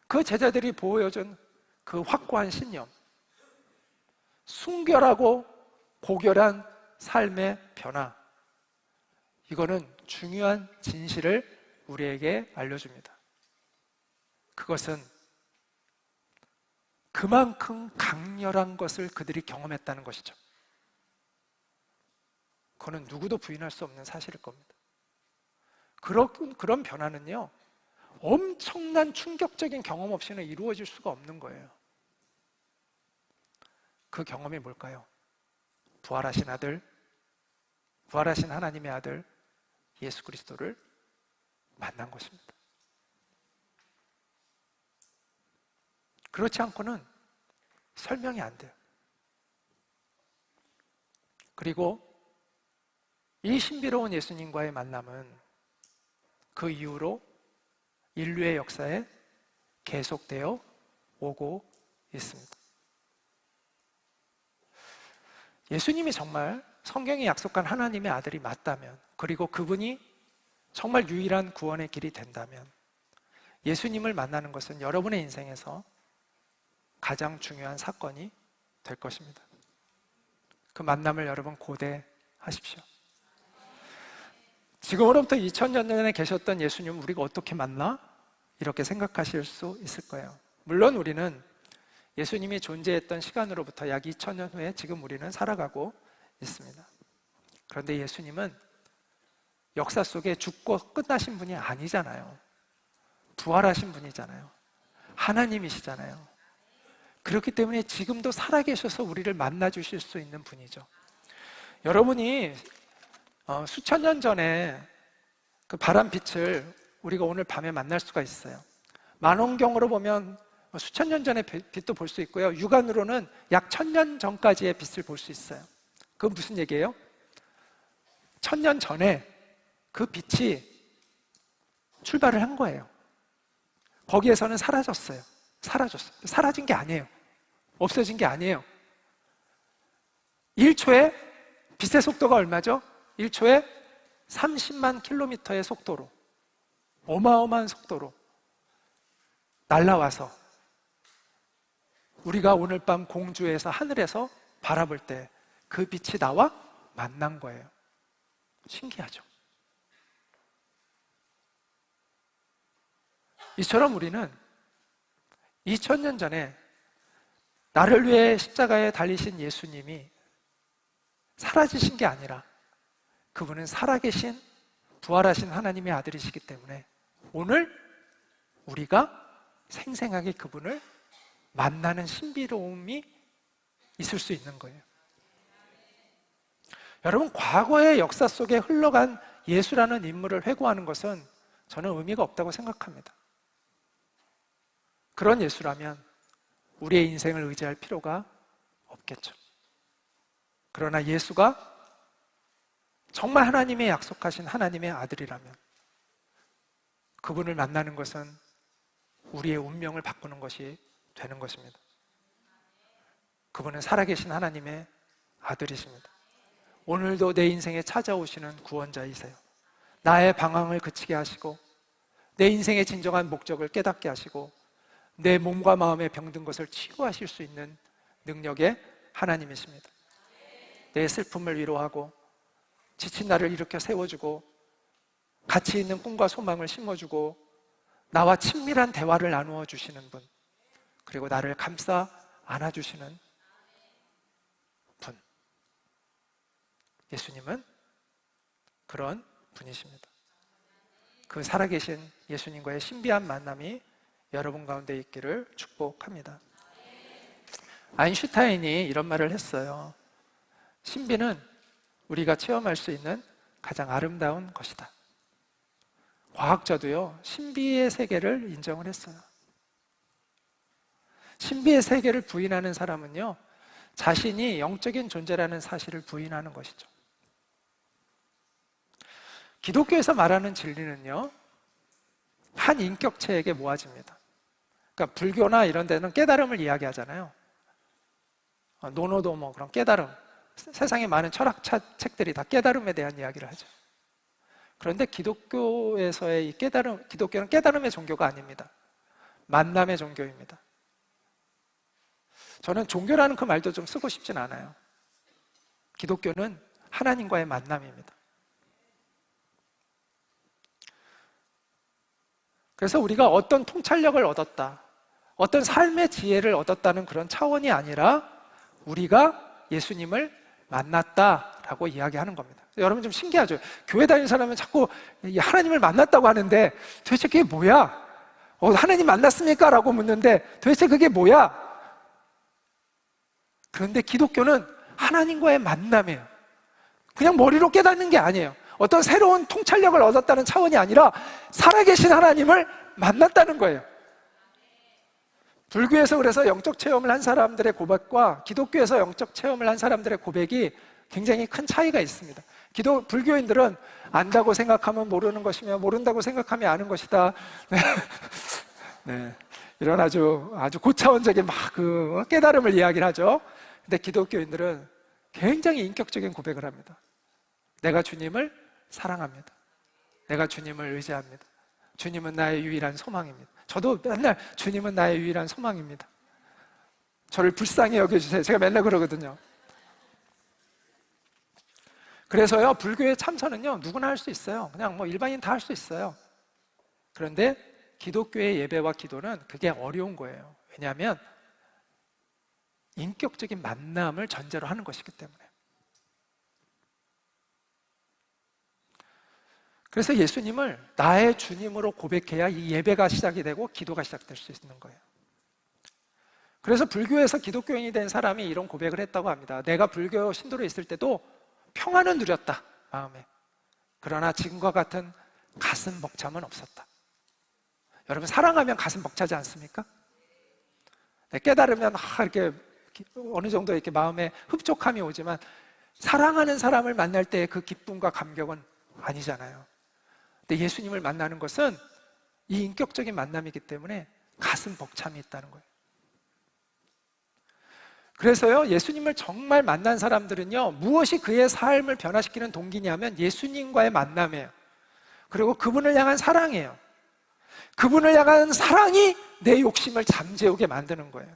그 제자들이 보여준 그 확고한 신념, 순결하고 고결한 삶의 변화, 이거는 중요한 진실을 우리에게 알려줍니다. 그것은 그만큼 강렬한 것을 그들이 경험했다는 것이죠. 그거는 누구도 부인할 수 없는 사실일 겁니다. 그런 변화는요, 엄청난 충격적인 경험 없이는 이루어질 수가 없는 거예요. 그 경험이 뭘까요? 부활하신 아들, 부활하신 하나님의 아들 예수 그리스도를 만난 것입니다. 그렇지 않고는 설명이 안 돼요. 그리고 이 신비로운 예수님과의 만남은 그 이후로 인류의 역사에 계속되어 오고 있습니다. 예수님이 정말 성경이 약속한 하나님의 아들이 맞다면, 그리고 그분이 정말 유일한 구원의 길이 된다면, 예수님을 만나는 것은 여러분의 인생에서 가장 중요한 사건이 될 것입니다. 그 만남을 여러분 고대하십시오. 지금으로부터 2000년 전에 계셨던 예수님 우리가 어떻게 만나? 이렇게 생각하실 수 있을 거예요. 물론 우리는 예수님이 존재했던 시간으로부터 약 2000년 후에 지금 우리는 살아가고 있습니다. 그런데 예수님은 역사 속에 죽고 끝나신 분이 아니잖아요. 부활하신 분이잖아요. 하나님이시잖아요. 그렇기 때문에 지금도 살아계셔서 우리를 만나주실 수 있는 분이죠. 여러분이 수천 년 전에 그 바람빛을 우리가 오늘 밤에 만날 수가 있어요. 만원경으로 보면 수천 년 전의 빛도 볼 수 있고요, 육안으로는 약 1000년 전까지의 빛을 볼 수 있어요. 그건 무슨 얘기예요? 1000년 전에 그 빛이 출발을 한 거예요. 거기에서는 사라졌어요. 사라진 게 아니에요. 없어진 게 아니에요. 1초에 빛의 속도가 얼마죠? 1초에 30만 킬로미터의 속도로, 어마어마한 속도로 날아와서 우리가 오늘 밤 공주에서, 하늘에서 바라볼 때 그 빛이 나와 만난 거예요. 신기하죠? 이처럼 우리는 2000년 전에 나를 위해 십자가에 달리신 예수님이 사라지신 게 아니라 그분은 살아계신 부활하신 하나님의 아들이시기 때문에 오늘 우리가 생생하게 그분을 만나는 신비로움이 있을 수 있는 거예요. 여러분, 과거의 역사 속에 흘러간 예수라는 인물을 회고하는 것은 저는 의미가 없다고 생각합니다. 그런 예수라면 우리의 인생을 의지할 필요가 없겠죠. 그러나 예수가 정말 하나님의 약속하신 하나님의 아들이라면 그분을 만나는 것은 우리의 운명을 바꾸는 것이 되는 것입니다. 그분은 살아계신 하나님의 아들이십니다. 오늘도 내 인생에 찾아오시는 구원자이세요. 나의 방황을 그치게 하시고 내 인생의 진정한 목적을 깨닫게 하시고 내 몸과 마음에 병든 것을 치유하실 수 있는 능력의 하나님이십니다. 내 슬픔을 위로하고 지친 나를 일으켜 세워주고 가치 있는 꿈과 소망을 심어주고 나와 친밀한 대화를 나누어 주시는 분, 그리고 나를 감싸 안아주시는 분, 예수님은 그런 분이십니다. 그 살아계신 예수님과의 신비한 만남이 여러분 가운데 있기를 축복합니다. 아인슈타인이 이런 말을 했어요. 신비는 우리가 체험할 수 있는 가장 아름다운 것이다. 과학자도요, 신비의 세계를 인정을 했어요. 신비의 세계를 부인하는 사람은요, 자신이 영적인 존재라는 사실을 부인하는 것이죠. 기독교에서 말하는 진리는요, 한 인격체에게 모아집니다. 그러니까 불교나 이런 데는 깨달음을 이야기하잖아요. 노노도 그런 깨달음, 세상에 많은 철학책들이 다 깨달음에 대한 이야기를 하죠. 그런데 기독교에서의 이 깨달음, 기독교는 깨달음의 종교가 아닙니다. 만남의 종교입니다. 저는 종교라는 그 말도 좀 쓰고 싶진 않아요. 기독교는 하나님과의 만남입니다. 그래서 우리가 어떤 통찰력을 얻었다, 어떤 삶의 지혜를 얻었다는 그런 차원이 아니라 우리가 예수님을 만났다라고 이야기하는 겁니다. 여러분 좀 신기하죠? 교회 다니는 사람은 자꾸 하나님을 만났다고 하는데 도대체 그게 뭐야? 하나님 만났습니까? 라고 묻는데 도대체 그게 뭐야? 그런데 기독교는 하나님과의 만남이에요. 그냥 머리로 깨닫는 게 아니에요. 어떤 새로운 통찰력을 얻었다는 차원이 아니라 살아계신 하나님을 만났다는 거예요. 불교에서 그래서 영적 체험을 한 사람들의 고백과 기독교에서 영적 체험을 한 사람들의 고백이 굉장히 큰 차이가 있습니다. 불교인들은 안다고 생각하면 모르는 것이며 모른다고 생각하면 아는 것이다. 네. 이런 아주 고차원적인 그 깨달음을 이야기를 하죠. 근데 기독교인들은 굉장히 인격적인 고백을 합니다. 내가 주님을 사랑합니다. 내가 주님을 의지합니다. 주님은 나의 유일한 소망입니다. 저도 맨날 주님은 나의 유일한 소망입니다. 저를 불쌍히 여겨주세요. 제가 맨날 그러거든요. 그래서요, 불교의 참선은요, 누구나 할 수 있어요. 그냥 뭐 일반인 다 할 수 있어요. 그런데 기독교의 예배와 기도는 그게 어려운 거예요. 왜냐하면 인격적인 만남을 전제로 하는 것이기 때문에. 그래서 예수님을 나의 주님으로 고백해야 이 예배가 시작이 되고 기도가 시작될 수 있는 거예요. 그래서 불교에서 기독교인이 된 사람이 이런 고백을 했다고 합니다. 내가 불교 신도로 있을 때도 평안은 누렸다, 마음에. 그러나 지금과 같은 가슴 벅참은 없었다. 여러분, 사랑하면 가슴 벅차지 않습니까? 깨달으면 이렇게 어느 정도 이렇게 마음에 흡족함이 오지만 사랑하는 사람을 만날 때의 그 기쁨과 감격은 아니잖아요. 근데 예수님을 만나는 것은 이 인격적인 만남이기 때문에 가슴 벅참이 있다는 거예요. 그래서요, 예수님을 정말 만난 사람들은요, 무엇이 그의 삶을 변화시키는 동기냐면 예수님과의 만남이에요. 그리고 그분을 향한 사랑이에요. 그분을 향한 사랑이 내 욕심을 잠재우게 만드는 거예요.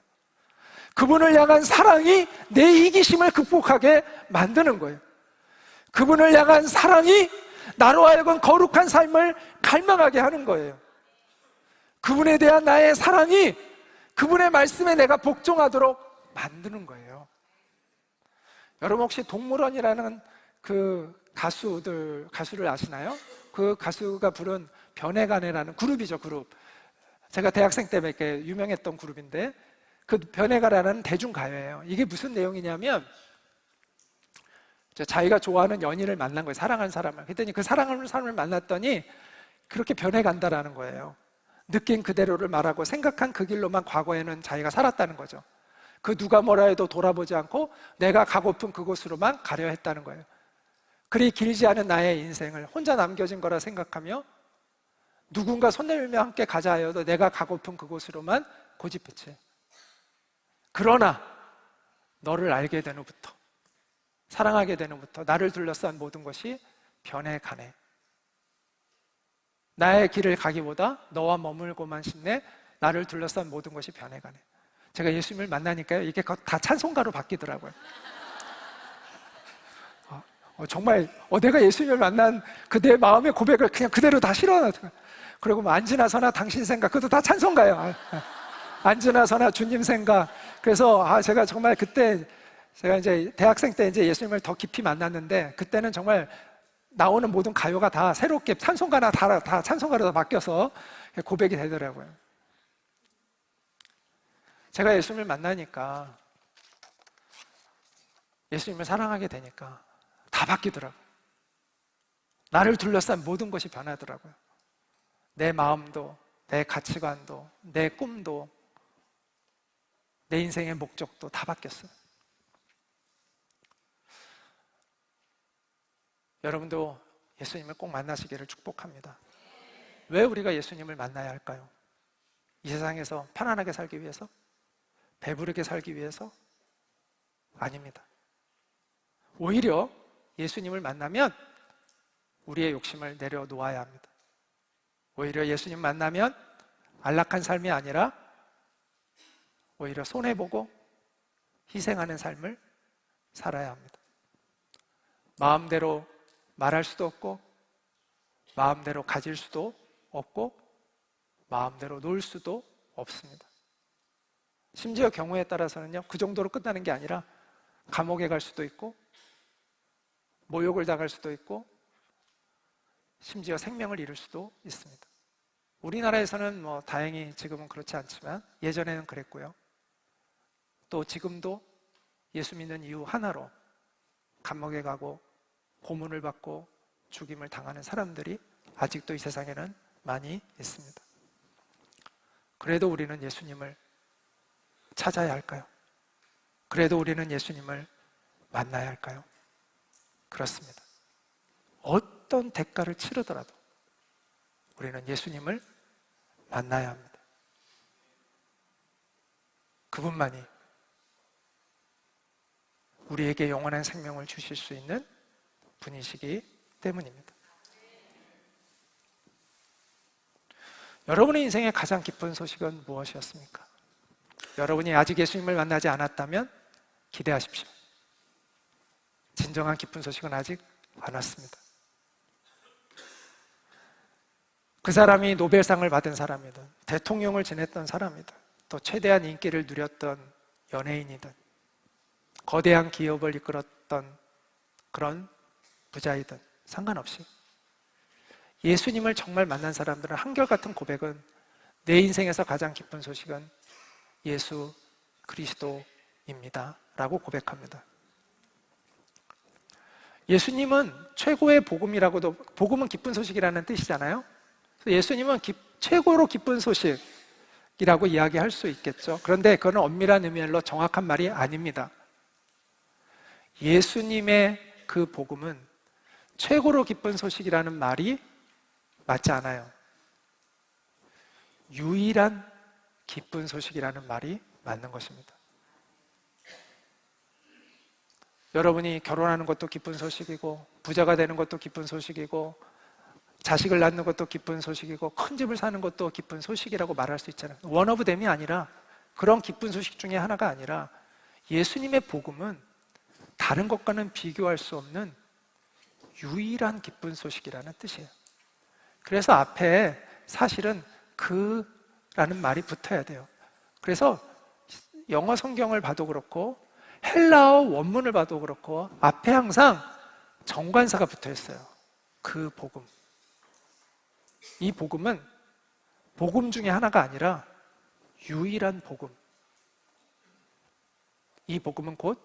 그분을 향한 사랑이 내 이기심을 극복하게 만드는 거예요. 그분을 향한 사랑이 나로 하여금 거룩한 삶을 갈망하게 하는 거예요. 그분에 대한 나의 사랑이 그분의 말씀에 내가 복종하도록 만드는 거예요. 여러분, 혹시 동물원이라는 그 가수를 아시나요? 그 가수가 부른 변해가네라는 그룹이죠, 그룹. 제가 대학생 때 이렇게 유명했던 그룹인데, 그 변해가라는 대중가요예요. 이게 무슨 내용이냐면, 자기가 좋아하는 연인을 만난 거예요. 사랑하는 사람을. 그랬더니 그 사랑하는 사람을 만났더니 그렇게 변해간다라는 거예요. 느낀 그대로를 말하고 생각한 그 길로만 과거에는 자기가 살았다는 거죠. 그 누가 뭐라 해도 돌아보지 않고 내가 가고픈 그곳으로만 가려 했다는 거예요. 그리 길지 않은 나의 인생을 혼자 남겨진 거라 생각하며 누군가 손 내밀며 함께 가자 하여도 내가 가고픈 그곳으로만 고집했지. 그러나 너를 알게 된 후부터, 사랑하게 된 후부터 나를 둘러싼 모든 것이 변해가네. 나의 길을 가기보다 너와 머물고만 싶네. 나를 둘러싼 모든 것이 변해가네. 제가 예수님을 만나니까요, 이게 다 찬송가로 바뀌더라고요. 정말 내가 예수님을 만난 그 내 마음의 고백을 그냥 그대로 다 실어놨어요. 그리고 뭐 안지나서나 당신 생각, 그것도 다 찬송가예요. 안지나서나 주님 생각. 그래서 제가 정말 그때, 제가 이제 대학생 때 이제 예수님을 더 깊이 만났는데, 그때는 정말 나오는 모든 가요가 다 새롭게 찬송가나 다 찬송가로 다 바뀌어서 고백이 되더라고요. 제가 예수님을 만나니까, 예수님을 사랑하게 되니까 다 바뀌더라고요. 나를 둘러싼 모든 것이 변하더라고요. 내 마음도, 내 가치관도, 내 꿈도, 내 인생의 목적도 다 바뀌었어요. 여러분도 예수님을 꼭 만나시기를 축복합니다. 왜 우리가 예수님을 만나야 할까요? 이 세상에서 편안하게 살기 위해서? 배부르게 살기 위해서? 아닙니다. 오히려 예수님을 만나면 우리의 욕심을 내려놓아야 합니다. 오히려 예수님 만나면 안락한 삶이 아니라 오히려 손해보고 희생하는 삶을 살아야 합니다. 마음대로 말할 수도 없고, 마음대로 가질 수도 없고, 마음대로 놀 수도 없습니다. 심지어 경우에 따라서는요, 그 정도로 끝나는 게 아니라 감옥에 갈 수도 있고, 모욕을 당할 수도 있고, 심지어 생명을 잃을 수도 있습니다. 우리나라에서는 뭐 다행히 지금은 그렇지 않지만 예전에는 그랬고요. 또 지금도 예수 믿는 이유 하나로 감옥에 가고 고문을 받고 죽임을 당하는 사람들이 아직도 이 세상에는 많이 있습니다. 그래도 우리는 예수님을 찾아야 할까요? 그래도 우리는 예수님을 만나야 할까요? 그렇습니다. 어떤 대가를 치르더라도 우리는 예수님을 만나야 합니다. 그분만이 우리에게 영원한 생명을 주실 수 있는 분이시기 때문입니다. 여러분의 인생의 가장 기쁜 소식은 무엇이었습니까? 여러분이 아직 예수님을 만나지 않았다면 기대하십시오. 진정한 기쁜 소식은 아직 안 왔습니다. 그 사람이 노벨상을 받은 사람이든 대통령을 지냈던 사람이든 또 최대한 인기를 누렸던 연예인이든 거대한 기업을 이끌었던 그런 부자이든 상관없이 예수님을 정말 만난 사람들은 한결같은 고백은 내 인생에서 가장 기쁜 소식은 예수 그리스도입니다 라고 고백합니다. 예수님은 최고의 복음이라고도, 복음은 기쁜 소식이라는 뜻이잖아요. 예수님은 최고로 기쁜 소식이라고 이야기할 수 있겠죠. 그런데 그건 엄밀한 의미로 정확한 말이 아닙니다. 예수님의 그 복음은 최고로 기쁜 소식이라는 말이 맞지 않아요. 유일한 기쁜 소식이라는 말이 맞는 것입니다. 여러분이 결혼하는 것도 기쁜 소식이고 부자가 되는 것도 기쁜 소식이고 자식을 낳는 것도 기쁜 소식이고 큰 집을 사는 것도 기쁜 소식이라고 말할 수 있잖아요. 원 오브 댐이 아니라, 그런 기쁜 소식 중에 하나가 아니라 예수님의 복음은 다른 것과는 비교할 수 없는 유일한 기쁜 소식이라는 뜻이에요. 그래서 앞에 사실은 그라는 말이 붙어야 돼요. 그래서 영어 성경을 봐도 그렇고 헬라어 원문을 봐도 그렇고 앞에 항상 정관사가 붙어 있어요. 그 복음. 이 복음은 복음 중에 하나가 아니라 유일한 복음. 이 복음은 곧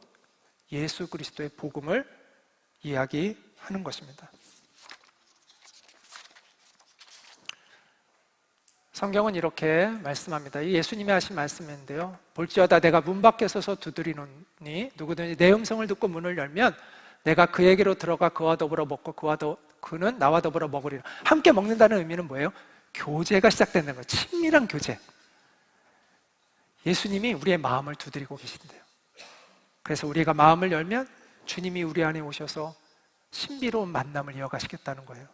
예수 그리스도의 복음을 이야기하는 것입니다. 성경은 이렇게 말씀합니다. 이 예수님이 하신 말씀인데요. 볼지어다 내가 문 밖에 서서 두드리노니 누구든지 내 음성을 듣고 문을 열면 내가 그에게로 들어가 그와 더불어 먹고 그는 나와 더불어 먹으리라. 함께 먹는다는 의미는 뭐예요? 교제가 시작되는 거예요. 친밀한 교제. 예수님이 우리의 마음을 두드리고 계신대요. 그래서 우리가 마음을 열면 주님이 우리 안에 오셔서 신비로운 만남을 이어가시겠다는 거예요.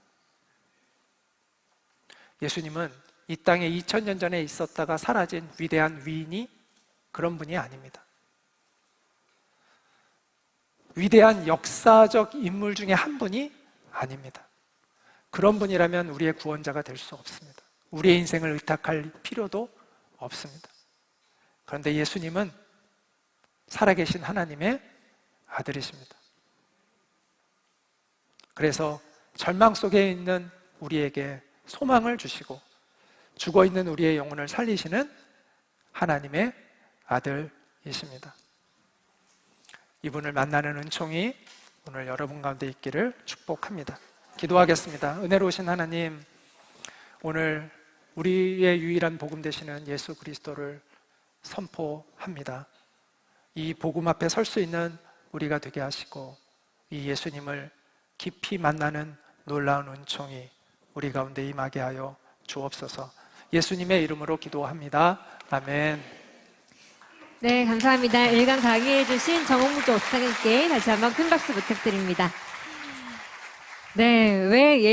예수님은 이 땅에 2000년 전에 있었다가 사라진 위대한 위인이 그런 분이 아닙니다. 위대한 역사적 인물 중에 한 분이 아닙니다. 그런 분이라면 우리의 구원자가 될 수 없습니다. 우리의 인생을 의탁할 필요도 없습니다. 그런데 예수님은 살아계신 하나님의 아들이십니다. 그래서 절망 속에 있는 우리에게 소망을 주시고 죽어있는 우리의 영혼을 살리시는 하나님의 아들이십니다. 이분을 만나는 은총이 오늘 여러분 가운데 있기를 축복합니다. 기도하겠습니다. 은혜로우신 하나님, 오늘 우리의 유일한 복음 되시는 예수 그리스도를 선포합니다. 이 복음 앞에 설 수 있는 우리가 되게 하시고 이 예수님을 깊이 만나는 놀라운 은총이 우리 가운데 임하게 하여 주옵소서. 예수님의 이름으로 기도합니다. 아멘. 네, 감사합니다. 1강 강의해 주신 정홍묵 목사님께 다시 한번 큰 박수 부탁드립니다. 네, 왜